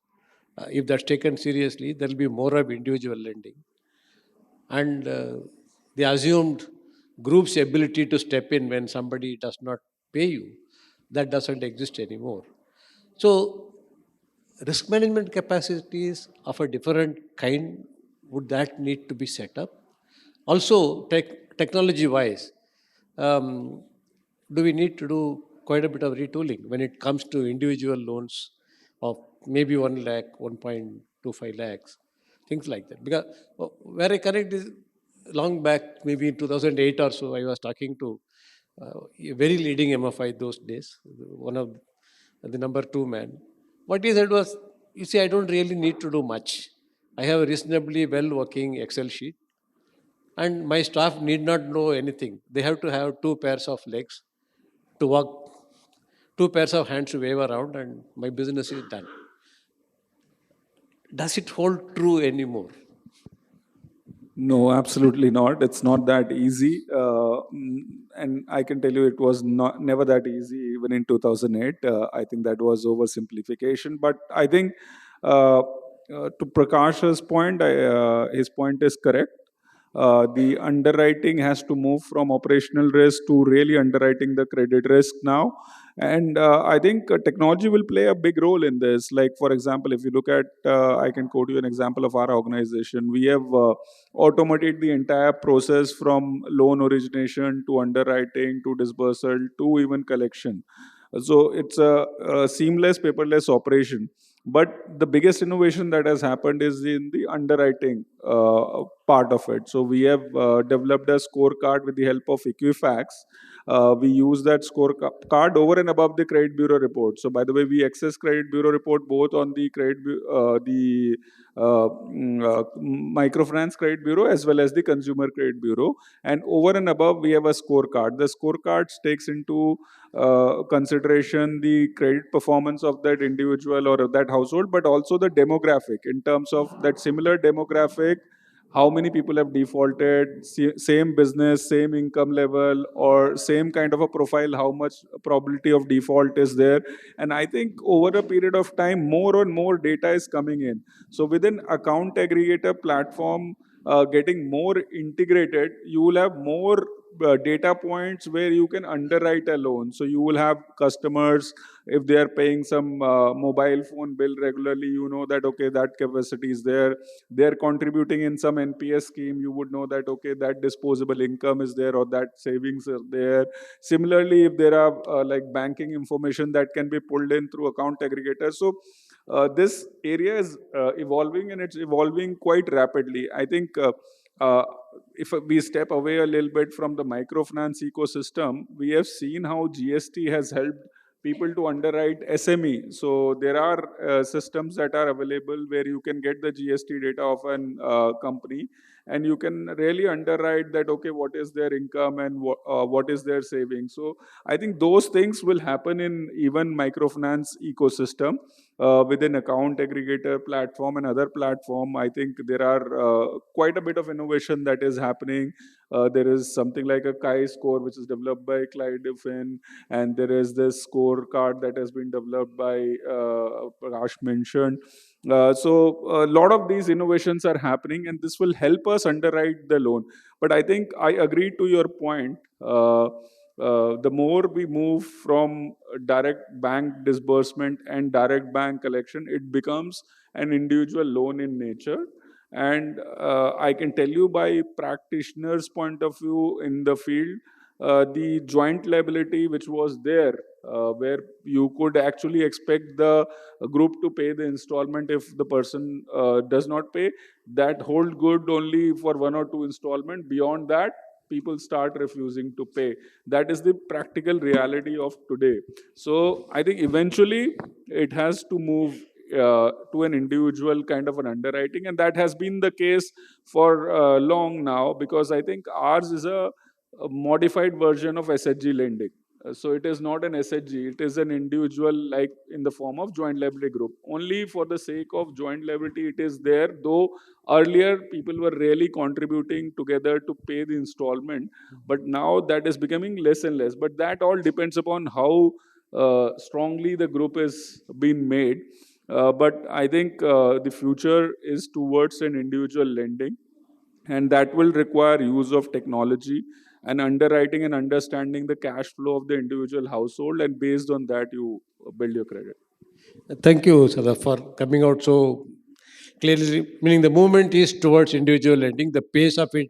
if that's taken seriously, there will be more of individual lending. And the assumed group's ability to step in when somebody does not pay you, that doesn't exist anymore. So risk management capacities of a different kind, would that need to be set up? Also, technology-wise, do we need to do quite a bit of retooling when it comes to individual loans of maybe 1 lakh, 1.25 lakhs, things like that? Because where I connect is, long back, maybe in 2008 or so, I was talking to a very leading MFI those days, one of the number 2 man. What he said was, you see, I don't really need to do much. I have a reasonably well working Excel sheet, and my staff need not know anything. They have to have 2 pairs of legs to walk, 2 pairs of hands to wave around, and my business is done. Does it hold true anymore? No, absolutely not. It's not that easy. And I can tell you it was never that easy even in 2008. I think that was oversimplification. But I think to Prakash's point, his point is correct. The underwriting has to move from operational risk to really underwriting the credit risk now. And I think technology will play a big role in this. Like, for example, if you look at, I can quote you an example of our organization. We have automated the entire process from loan origination to underwriting to dispersal to even collection. So it's a seamless, paperless operation. But the biggest innovation that has happened is in the underwriting part of it. So we have developed a scorecard with the help of Equifax. We use that scorecard over and above the credit bureau report. So by the way, we access credit bureau report both on the microfinance credit bureau as well as the consumer credit bureau. And over and above, we have a scorecard. The scorecard takes into consideration the credit performance of that individual or of that household, but also the demographic in terms of that similar demographic, how many people have defaulted, same business, same income level, or same kind of a profile, how much probability of default is there. And I think over a period of time, more and more data is coming in. So within account aggregator platform, getting more integrated, you will have more data points where you can underwrite a loan. So you will have customers, if they are paying some mobile phone bill regularly, you know that, okay, that capacity is there. They're contributing in some NPS scheme, you would know that, okay, that disposable income is there or that savings are there. Similarly, if there are like banking information that can be pulled in through account aggregators. So this area is evolving, and it's evolving quite rapidly. I think uh, if we step away a little bit from the microfinance ecosystem, we have seen how GST has helped people to underwrite SME. So there are systems that are available where you can get the GST data of an company, and you can really underwrite that, okay, what is their income and what is their savings. So I think those things will happen in even microfinance ecosystem within account aggregator platform and other platform. I think there are quite a bit of innovation that is happening. There is something like a Chi score, which is developed by Clyde Finn, and there is this scorecard that has been developed by Prakash mentioned. So a lot of these innovations are happening, and this will help us underwrite the loan. But I think I agree to your point. The more we move from direct bank disbursement and direct bank collection, it becomes an individual loan in nature. And I can tell you by practitioners' point of view in the field, the joint liability which was there, where you could actually expect the group to pay the installment if the person does not pay, that hold good only for one or two installment. Beyond that, people start refusing to pay. That is the practical reality of today. So I think eventually it has to move to an individual kind of an underwriting, and that has been the case for long now, because I think ours is a modified version of SHG lending. So it is not an SHG, it is an individual, like in the form of joint liability group. Only for the sake of joint liability it is there, though earlier people were really contributing together to pay the installment, but now that is becoming less and less. But that all depends upon how strongly the group is being made. But I think the future is towards an individual lending, and that will require use of technology and underwriting and understanding the cash flow of the individual household, and based on that you build your credit. Thank you, Sada, for coming out so clearly. Meaning the movement is towards individual lending. The pace of it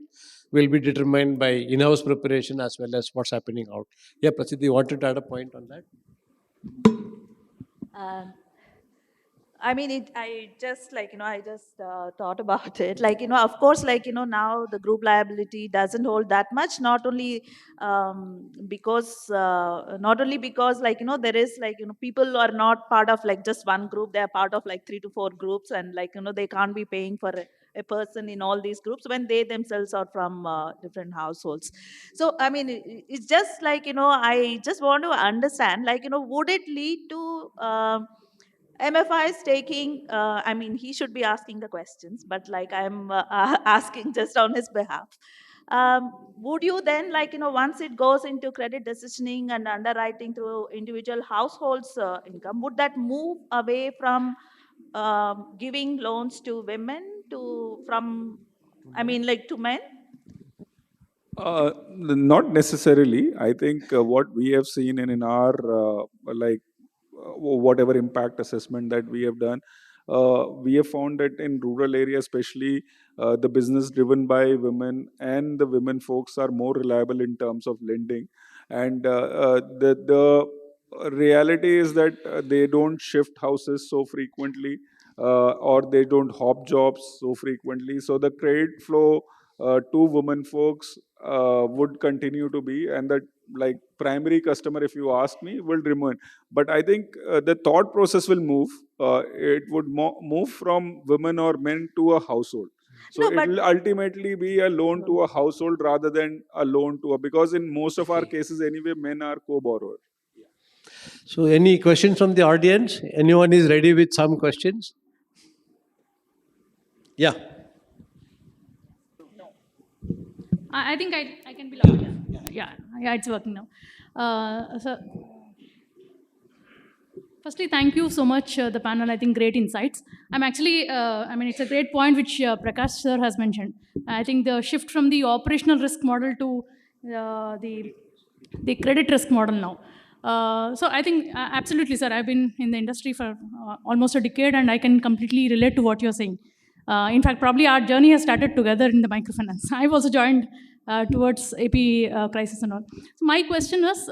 will be determined by in-house preparation as well as what's happening out. Yeah, Prasidh, you wanted to add a point on that? Um, I mean, I just I just thought about it. Of course, now the group liability doesn't hold that much. Not only because, there is, people are not part of just one group. They are part of three to four groups, and they can't be paying for a person in all these groups when they themselves are from different households. So, I mean, it's just I just want to understand, would it lead to MFI is taking, I mean, he should be asking the questions, but I'm asking just on his behalf. Would you then, once it goes into credit decisioning and underwriting through individual households' income, would that move away from giving loans to women to men? Not necessarily. I think what we have seen in our whatever impact assessment that we have done, we have found that in rural areas, especially the business driven by women and the women folks are more reliable in terms of lending, and the reality is that they don't shift houses so frequently, or they don't hop jobs so frequently. So the credit flow to women folks would continue to be, and that like primary customer, if you ask me, will remain. But I think the thought process will move. It would move from women or men to a household. So No, it but will ultimately be a loan to a household rather than a loan to a, because in most of our cases anyway, men are co-borrower. So, any questions from the audience? Anyone is ready with some questions? Yeah. I think I can be louder. Yeah, it's working now. So, firstly, thank you so much, the panel. I think great insights. I'm actually, I mean, it's a great point which Prakash sir has mentioned. I think the shift from the operational risk model to the credit risk model now. So I think absolutely, sir. I've been in the industry for almost a decade, and I can completely relate to what you're saying. In fact, probably our journey has started together in the microfinance. I've also joined towards AP crisis and all. So my question was,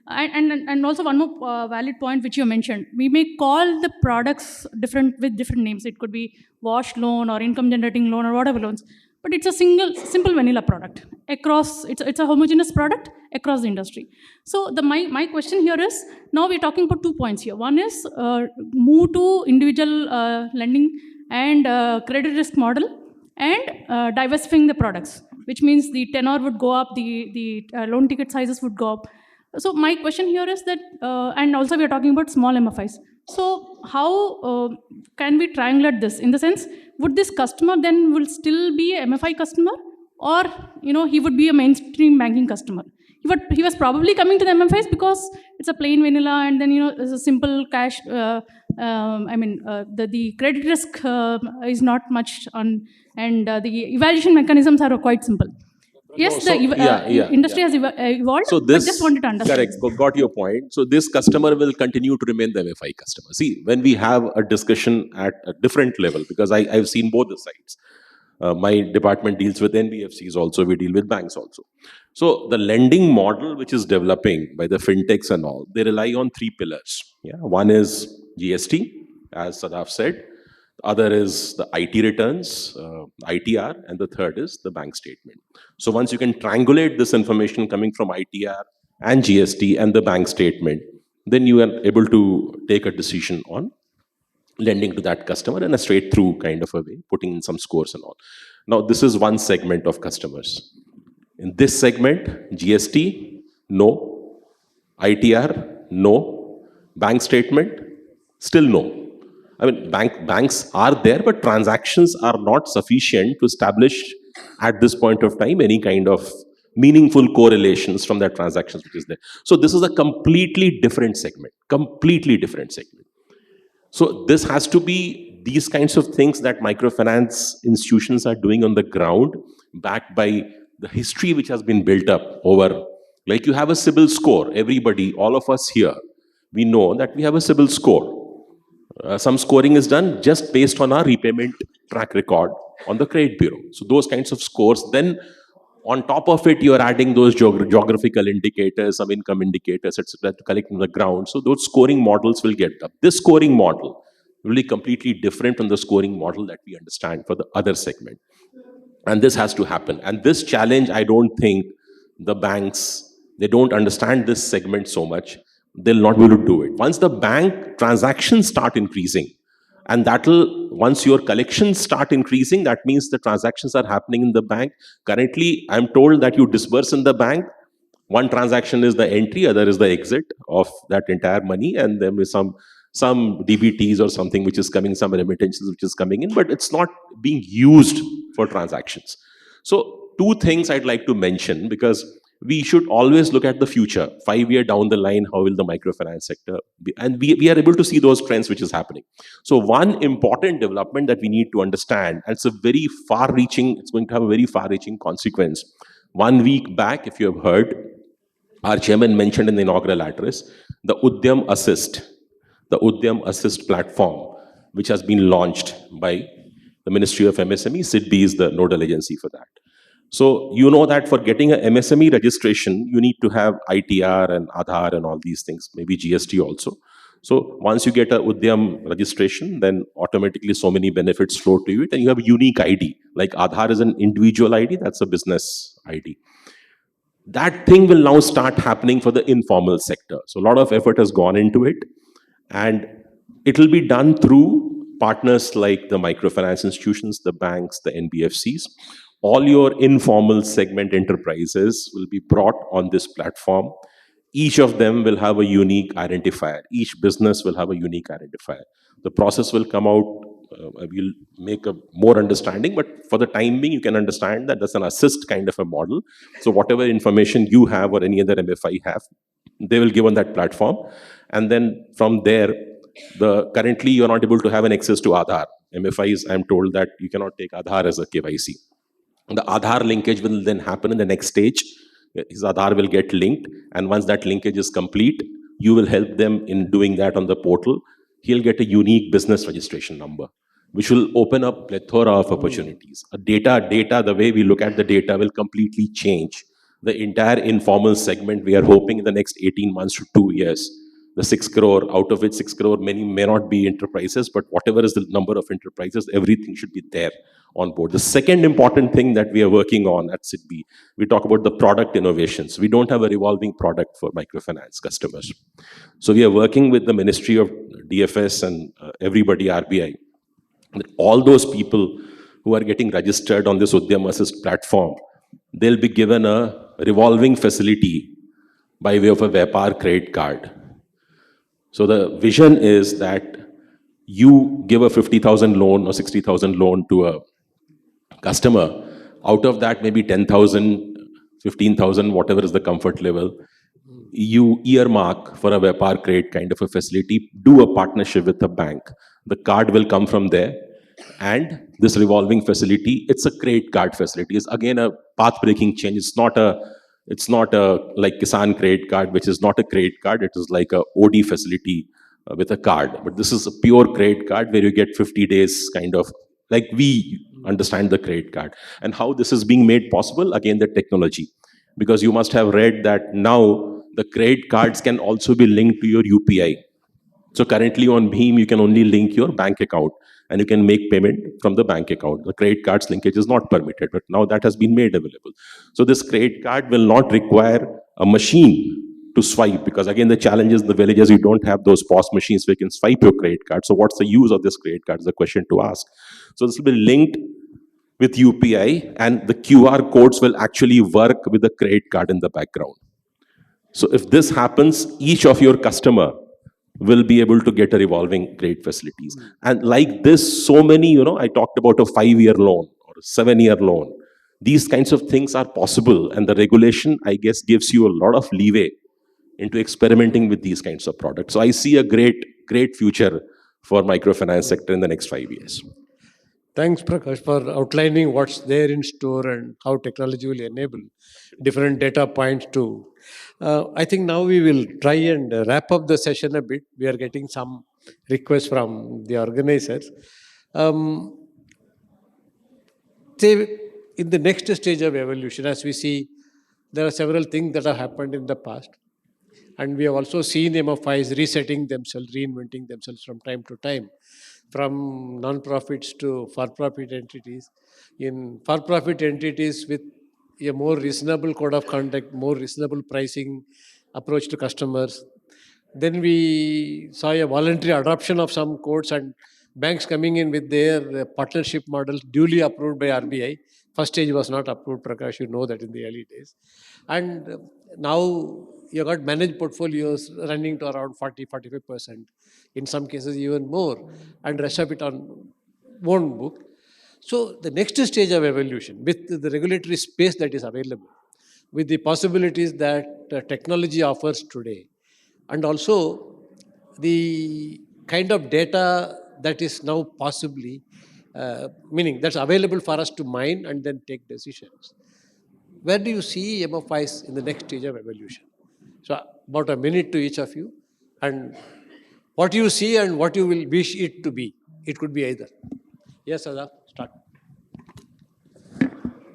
and also one more valid point which you mentioned. We may call the products different with different names. It could be wash loan or income generating loan or whatever loans, but it's a simple vanilla product across. It's a homogeneous product across the industry. So my question here is, now we're talking about 2 points here. One is move to individual lending and credit risk model, and diversifying the products, which means the tenor would go up, the loan ticket sizes would go up. So my question here is that, and also we are talking about small MFIs. So how can we triangulate this? In the sense, would this customer then will still be a MFI customer, or he would be a mainstream banking customer? He was probably coming to the MFIs because it's a plain vanilla, and then it's a simple cash. The credit risk is not much on, and the evaluation mechanisms are quite simple. Yes, So, industry has evolved, So but just this, wanted to understand. correct, got your point. So this customer will continue to remain the MFI customer. See, when we have a discussion at a different level, because I've seen both the sides. My department deals with NBFCs also, we deal with banks also. So the lending model which is developing by the fintechs and all, they rely on three pillars. Yeah, one is GST, as Sadaf said. The other is the IT returns, ITR, and the third is the bank statement. So once you can triangulate this information coming from ITR and GST and the bank statement, then you are able to take a decision on lending to that customer in a straight through kind of a way, putting in some scores and all. Now, this is one segment of customers. In this segment, GST, no. ITR, no. Bank statement, still no. I mean, banks are there, but transactions are not sufficient to establish at this point of time any kind of meaningful correlations from that transactions which is there. So this is a completely different segment, completely different segment. So this has to be these kinds of things that microfinance institutions are doing on the ground, backed by the history which has been built up over, like you have a CIBIL score. Everybody, all of us here, we know that we have a CIBIL score. Some scoring is done just based on our repayment track record on the credit bureau. So those kinds of scores, then on top of it, you are adding those geographical indicators, some income indicators, etc., to collect from the ground. So those scoring models will get up. This scoring model will be completely different from the scoring model that we understand for the other segment. And this has to happen. And this challenge, I don't think the banks, they don't understand this segment so much. They'll not be able to do it. Once the bank transactions start increasing, and that'll, once your collections start increasing, that means the transactions are happening in the bank. Currently, I'm told that you disburse in the bank. One transaction is the entry, other is the exit of that entire money, and there is some DBTs or something which is coming, some remittances which is coming in, but it's not being used for transactions. So two things I'd like to mention, because we should always look at the future, 5 year down the line, how will the microfinance sector be? And we are able to see those trends which is happening. So one important development that we need to understand, and it's a very far reaching, it's going to have a very far reaching consequence. 1 week back, if you have heard, our chairman mentioned in the inaugural address the Udyam Assist platform, which has been launched by the Ministry of MSME. SIDBI is the nodal agency for that. So you know that for getting a MSME registration, you need to have ITR and Aadhaar and all these things, maybe GST also. So once you get a Udyam registration, then automatically so many benefits flow to you, and you have a unique ID. Like Aadhaar is an individual ID, that's a business ID. That thing will now start happening for the informal sector. So a lot of effort has gone into it, and it will be done through partners like the microfinance institutions, the banks, the NBFCs. All your informal segment enterprises will be brought on this platform. Each of them will have a unique identifier. Each business will have a unique identifier. The process will come out, we'll make a more understanding, but for the time being, you can understand that that's an assist kind of a model. So whatever information you have or any other MFI have, they will give on that platform. And then from there, currently you're not able to have an access to Aadhaar. MFIs, I'm told that you cannot take Aadhaar as a KYC. The Aadhaar linkage will then happen in the next stage. His Aadhaar will get linked, and once that linkage is complete, you will help them in doing that on the portal. He'll get a unique business registration number, which will open up plethora of opportunities. Data, the way we look at the data will completely change. The entire informal segment, we are hoping in the next 18 months to 2 years, the 6 crore, out of which 6 crore, many may not be enterprises, but whatever is the number of enterprises, everything should be there on board. The second important thing that we are working on at SIDBI, we talk about the product innovations. We don't have a revolving product for microfinance customers. So we are working with the Ministry of DFS and everybody, RBI, that all those people who are getting registered on this Udyam Assist platform, they'll be given a revolving facility by way of a Vyapar credit card. So the vision is that you give a 50,000 loan or 60,000 loan to a customer. Out of that, maybe 10,000, 15,000, whatever is the comfort level, you earmark for a Vyapar credit kind of a facility, do a partnership with a bank. The card will come from there. And this revolving facility, it's a credit card facility. It's again a path-breaking change. It's not a like Kisan credit card, which is not a credit card. It is like a OD facility with a card. But this is a pure credit card where you get 50 days kind of, like we understand the credit card. And how this is being made possible, again, the technology. Because you must have read that now the credit cards can also be linked to your UPI. So currently on Bheem, you can only link your bank account and you can make payment from the bank account. The credit card's linkage is not permitted, but now that has been made available. So this credit card will not require a machine to swipe, because again, the challenge is in the villages, you don't have those POS machines where you can swipe your credit card. So what's the use of this credit card is the question to ask. So this will be linked with UPI, and the QR codes will actually work with the credit card in the background. So if this happens, each of your customer will be able to get a revolving credit facilities. And like this, so many, I talked about a 5-year loan or a 7-year loan. These kinds of things are possible, and the regulation, I guess, gives you a lot of leeway into experimenting with these kinds of products. So I see a great future for microfinance sector in the next 5 years. Thanks, Prakash, for outlining what's there in store and how technology will enable different data points to. I think now we will try and wrap up the session a bit. We are getting some requests from the organizers. Say, in the next stage of evolution, as we see, there are several things that have happened in the past. And we have also seen MFIs resetting themselves, reinventing themselves from time to time, from non-profits to for-profit entities. In for-profit entities with a more reasonable code of conduct, more reasonable pricing approach to customers. Then we saw a voluntary adoption of some codes and banks coming in with their partnership models duly approved by RBI. First stage was not approved, Prakash, you know that in the early days. And now you got managed portfolios running to around 40-45%, in some cases even more, and rest of it on own book. So the next stage of evolution, with the regulatory space that is available, with the possibilities that technology offers today, and also the kind of data that is now possibly, meaning that's available for us to mine and then take decisions. where do you see MFIs in the next stage of evolution? So about a minute to each of you, and what you see and what you will wish it to be. It could be either. Yes, Adaf, start.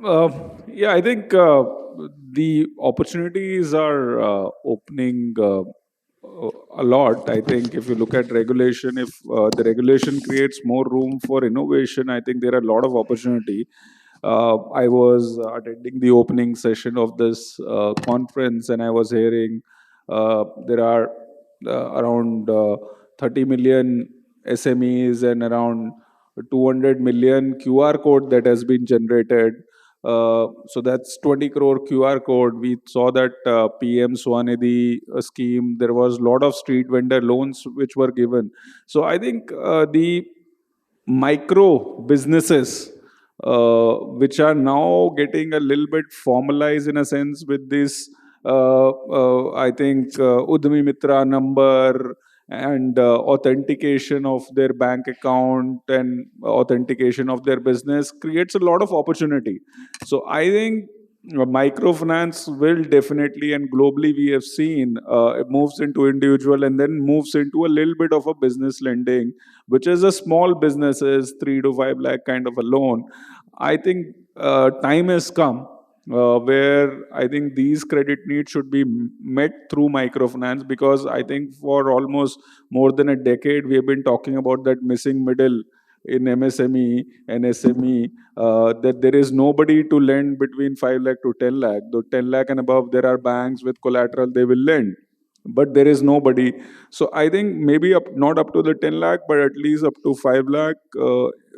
Uh, yeah, I think the opportunities are opening a lot. I think if you look at regulation, if the regulation creates more room for innovation, I think there are a lot of opportunity. I was attending the opening session of this conference, and I was hearing there are around 30 million SMEs and around 200 million QR code that has been generated. So that's 20 crore QR code. We saw that PM Swanidhi scheme. There was a lot of street vendor loans which were given. So I think the micro businesses which are now getting a little bit formalized in a sense with this I think Udmi Mitra number and authentication of their bank account and authentication of their business creates a lot of opportunity. So I think microfinance will definitely, and globally we have seen it moves into individual and then moves into a little bit of a business lending, which is a small businesses 3 to 5 lakh kind of a loan. I think time has come where I think these credit needs should be met through microfinance, because I think for almost more than a decade we have been talking about that missing middle in MSME and SME, that there is nobody to lend between 5 lakh to 10 lakh. Though 10 lakh and above, there are banks with collateral, they will lend, but there is nobody. So I think maybe not up to the 10 lakh, but at least up to 5 lakh,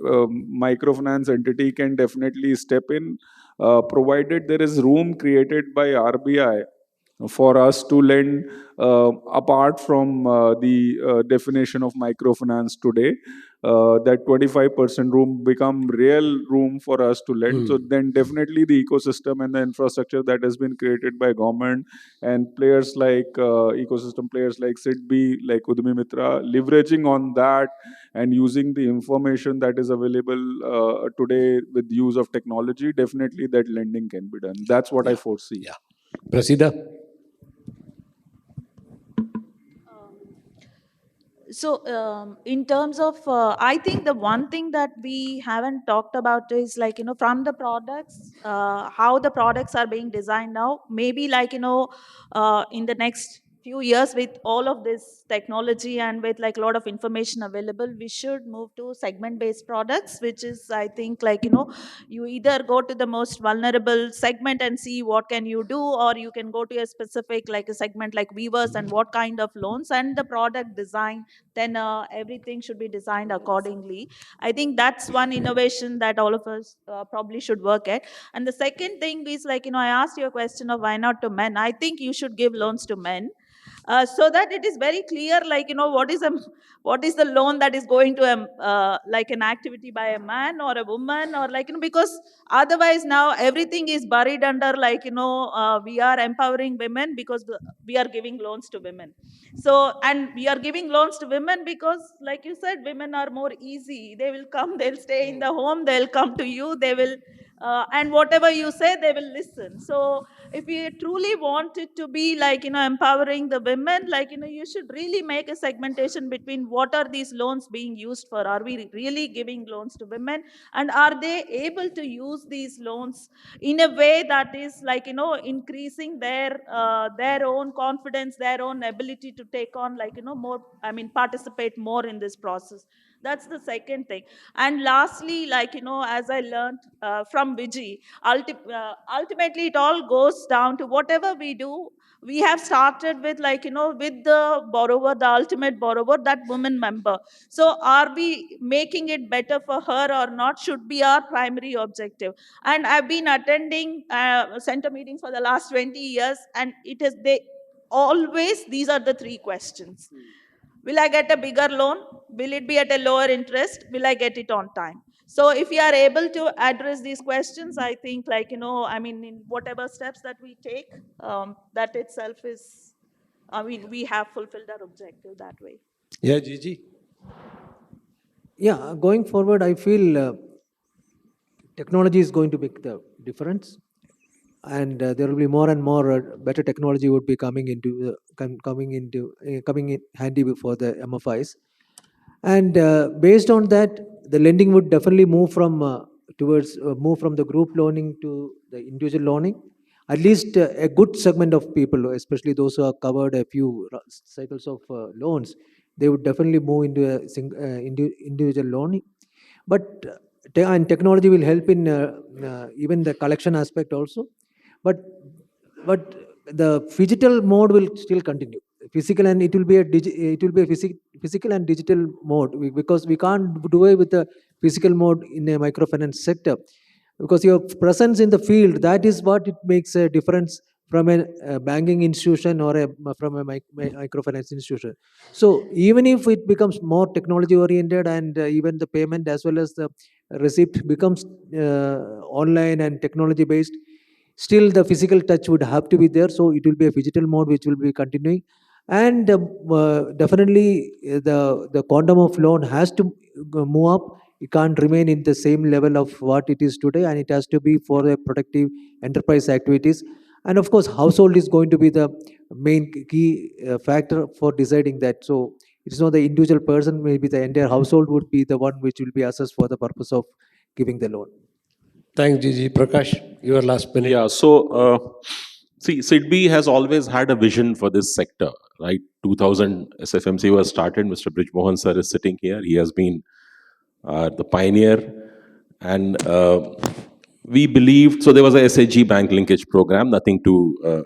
microfinance entity can definitely step in, provided there is room created by RBI for us to lend apart from the definition of microfinance today. That 25% room become real room for us to lend. So then definitely the ecosystem and the infrastructure that has been created by government and players like ecosystem players like SIDBI, like Udmi Mitra, leveraging on that and using the information that is available today with use of technology, definitely that lending can be done. That's what I foresee. Yeah. Prasida? So, in terms of, I think the one thing that we haven't talked about is like, from the products, how the products are being designed now. Maybe like, in the next few years with all of this technology and with like a lot of information available, we should move to segment-based products, which is, I think, like, you either go to the most vulnerable segment and see what can you do, or you can go to a specific, like a segment like weavers and what kind of loans and the product design, then everything should be designed accordingly. I think that's one innovation that all of us probably should work at. And the second thing is like, I asked you a question of why not to men. I think you should give loans to men, so that it is very clear, like, what is the loan that is going to like an activity by a man or a woman, or like, because otherwise now everything is buried under like, we are empowering women because we are giving loans to women. So, and we are giving loans to women because, like you said, women are more easy. They will come, they'll stay in the home, they'll come to you, they will, and whatever you say, they will listen. So, if you truly want it to be like, empowering the women, like, you should really make a segmentation between what are these loans being used for. Are we really giving loans to women? And are they able to use these loans in a way that is like, increasing their own confidence, their own ability to take on like, more, participate more in this process. That's the second thing. And lastly, like, as I learned from Vijay, ultimately it all goes down to whatever we do. We have started with like, with the borrower, the ultimate borrower, that woman member. So are we making it better for her or not should be our primary objective. And I've been attending center meetings for the last 20 years, and they always, these are the three questions. Will I get a bigger loan? Will it be at a lower interest? Will I get it on time? So if we are able to address these questions, I think like, in whatever steps that we take, that itself is, we have fulfilled our objective that way. Yeah, Gigi. Yeah, going forward, I feel technology is going to make the difference. and there will be more and more better technology would be coming in handy for the MFIs. And based on that, the lending would definitely move from move from the group loaning to the individual loaning. At least a good segment of people, especially those who have covered a few cycles of loans, they would definitely move into a individual loaning. But and technology will help in even the collection aspect also. But the physical mode will still continue. Physical, and it will be a physical and digital mode, because we can't do away with the physical mode in a microfinance sector, because your presence in the field, that is what it makes a difference from a banking institution or from a microfinance institution. So even if it becomes more technology oriented, and even the payment as well as the receipt becomes online and technology based, still the physical touch would have to be there. So it will be a digital mode which will be continuing. And definitely the quantum of loan has to move up. It can't remain in the same level of what it is today, and it has to be for the productive enterprise activities. And of course, household is going to be the main key factor for deciding that. So it's not the individual person, maybe the entire household would be the one which will be assessed for the purpose of giving the loan. Thanks, Gigi. Prakash, your last minute. Yeah, so see, SIDBI has always had a vision for this sector, right? 2000 SFMC was started. Mr. Brijmohan sir is sitting here. He has been the pioneer, and we believed, so there was a SHG bank linkage program, nothing to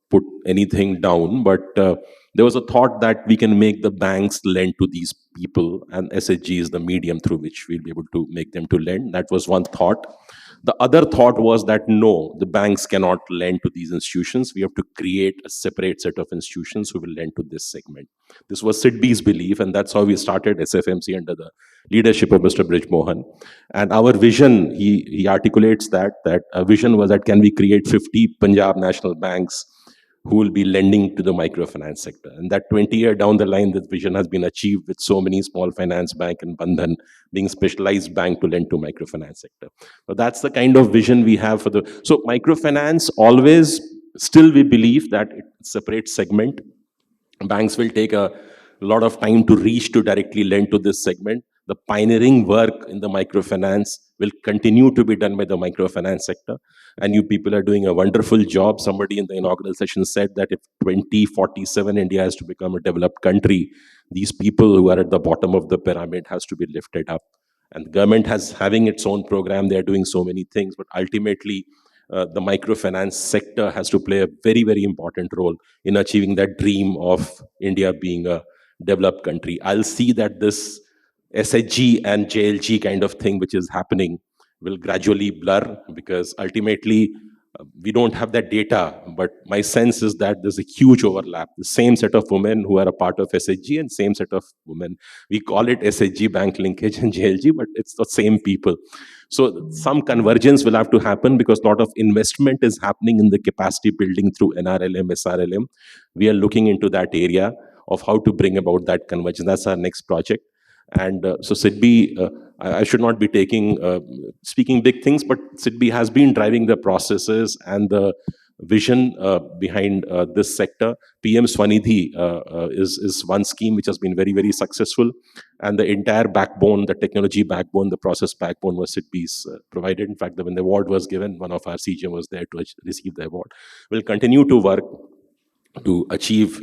put anything down, but there was a thought that we can make the banks lend to these people, and SHG is the medium through which we'll be able to make them to lend. That was one thought. The other thought was that no, the banks cannot lend to these institutions. We have to create a separate set of institutions who will lend to this segment. This was SIDBI's belief, and that's how we started SFMC under the leadership of Mr. Brijmohan. And our vision, he articulates that a vision was that can we create 50 Punjab national banks who will be lending to the microfinance sector. And that 20-year down the line, this vision has been achieved with so many small finance bank and Bandhan being specialized bank to lend to microfinance sector. So that's the kind of vision we have for the... So microfinance always, still we believe that it's a separate segment. Banks will take a lot of time to reach to directly lend to this segment. The pioneering work in the microfinance will continue to be done by the microfinance sector. And you people are doing a wonderful job. Somebody in the inaugural session said that if 2047 India has to become a developed country, these people who are at the bottom of the pyramid has to be lifted up. And the government has having its own program. They're doing so many things, but ultimately the microfinance sector has to play a very, very important role in achieving that dream of India being a developed country. I'll see that this SHG and JLG kind of thing which is happening will gradually blur, because ultimately we don't have that data, but my sense is that there's a huge overlap. The same set of women who are a part of SHG and same set of women. We call it SHG bank linkage and JLG, but it's the same people. So some convergence will have to happen, because a lot of investment is happening in the capacity building through NRLM, SRLM. We are looking into that area of how to bring about that convergence. That's our next project. And so SIDBI, I should not be speaking big things, but SIDBI has been driving the processes and the vision behind this sector. PM Swanidhi is one scheme which has been very, very successful. And the entire backbone, the technology backbone, the process backbone was SIDBI's provided. In fact, when the award was given, one of our CGM was there to receive the award. We'll continue to work to achieve,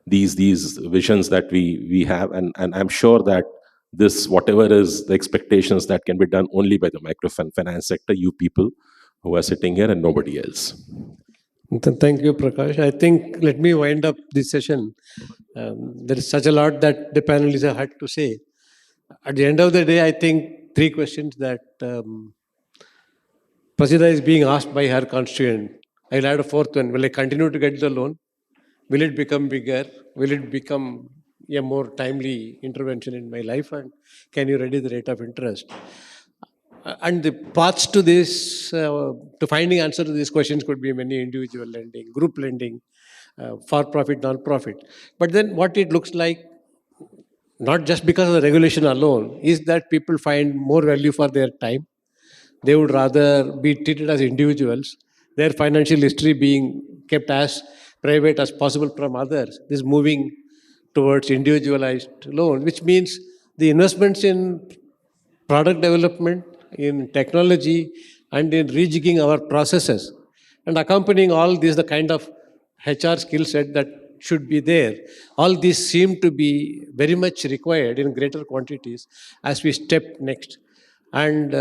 these visions that we have, and I'm sure that this, whatever is the expectations, that can be done only by the microfinance sector, you people who are sitting here and nobody else. Thank you, Prakash. I think, let me wind up this session. There is such a lot that the panelists had to say. At the end of the day, I think 3 questions that Prasida is being asked by her constituent. I'll add a 4th one. Will I continue to get the loan? Will it become bigger? Will it become a more timely intervention in my life? And can you reduce the rate of interest? And the paths to this, to finding answer to these questions could be many: individual lending, group lending, for-profit, non-profit. But then what it looks like, not just because of the regulation alone, is that people find more value for their time. They would rather be treated as individuals their financial history being kept as private as possible from others. This moving towards individualized loan, which means the investments in product development, in technology, and in rejigging our processes. And accompanying all this, the kind of HR skill set that should be there. All these seem to be very much required in greater quantities as we step next. And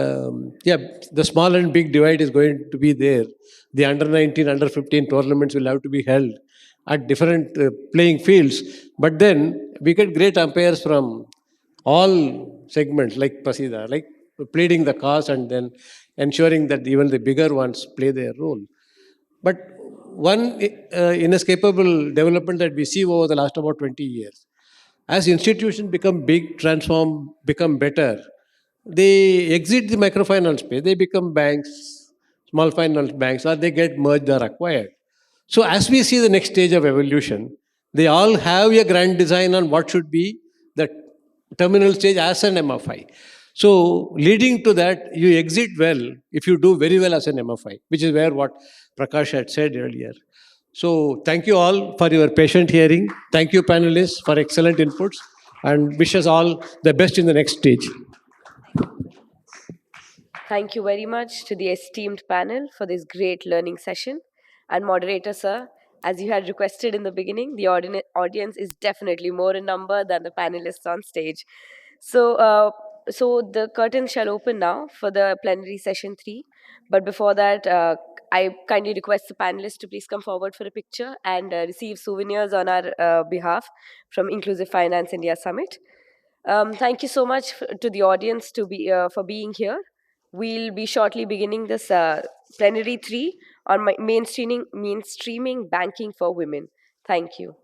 yeah, the small and big divide is going to be there. The under 19, under 15 tournaments will have to be held at different playing fields. But then we get great umpires from all segments, like Prasida, like pleading the cause and then ensuring that even the bigger ones play their role. But one inescapable development that we see over the last about 20 years, as institutions become big, transform, become better, they exit the microfinance space, they become banks, small finance banks, or they get merged or acquired. So as we see the next stage of evolution, they all have a grand design on what should be the terminal stage as an MFI. So leading to that, you exit well if you do very well as an MFI, which is where what Prakash had said earlier. So thank you all for your patient hearing. Thank you panelists for excellent inputs and wish us all the best in the next stage. Thank you very much to the esteemed panel for this great learning session. And moderator, sir, as you had requested in the beginning, the audience is definitely more in number than the panelists on stage. So the curtain shall open now for the plenary session 3. But before that, I kindly request the panelists to please come forward for a picture and receive souvenirs on our behalf from Inclusive Finance India Summit. Thank you so much to the audience for being here. We'll be shortly beginning this plenary 3 on mainstreaming banking for women. Thank you.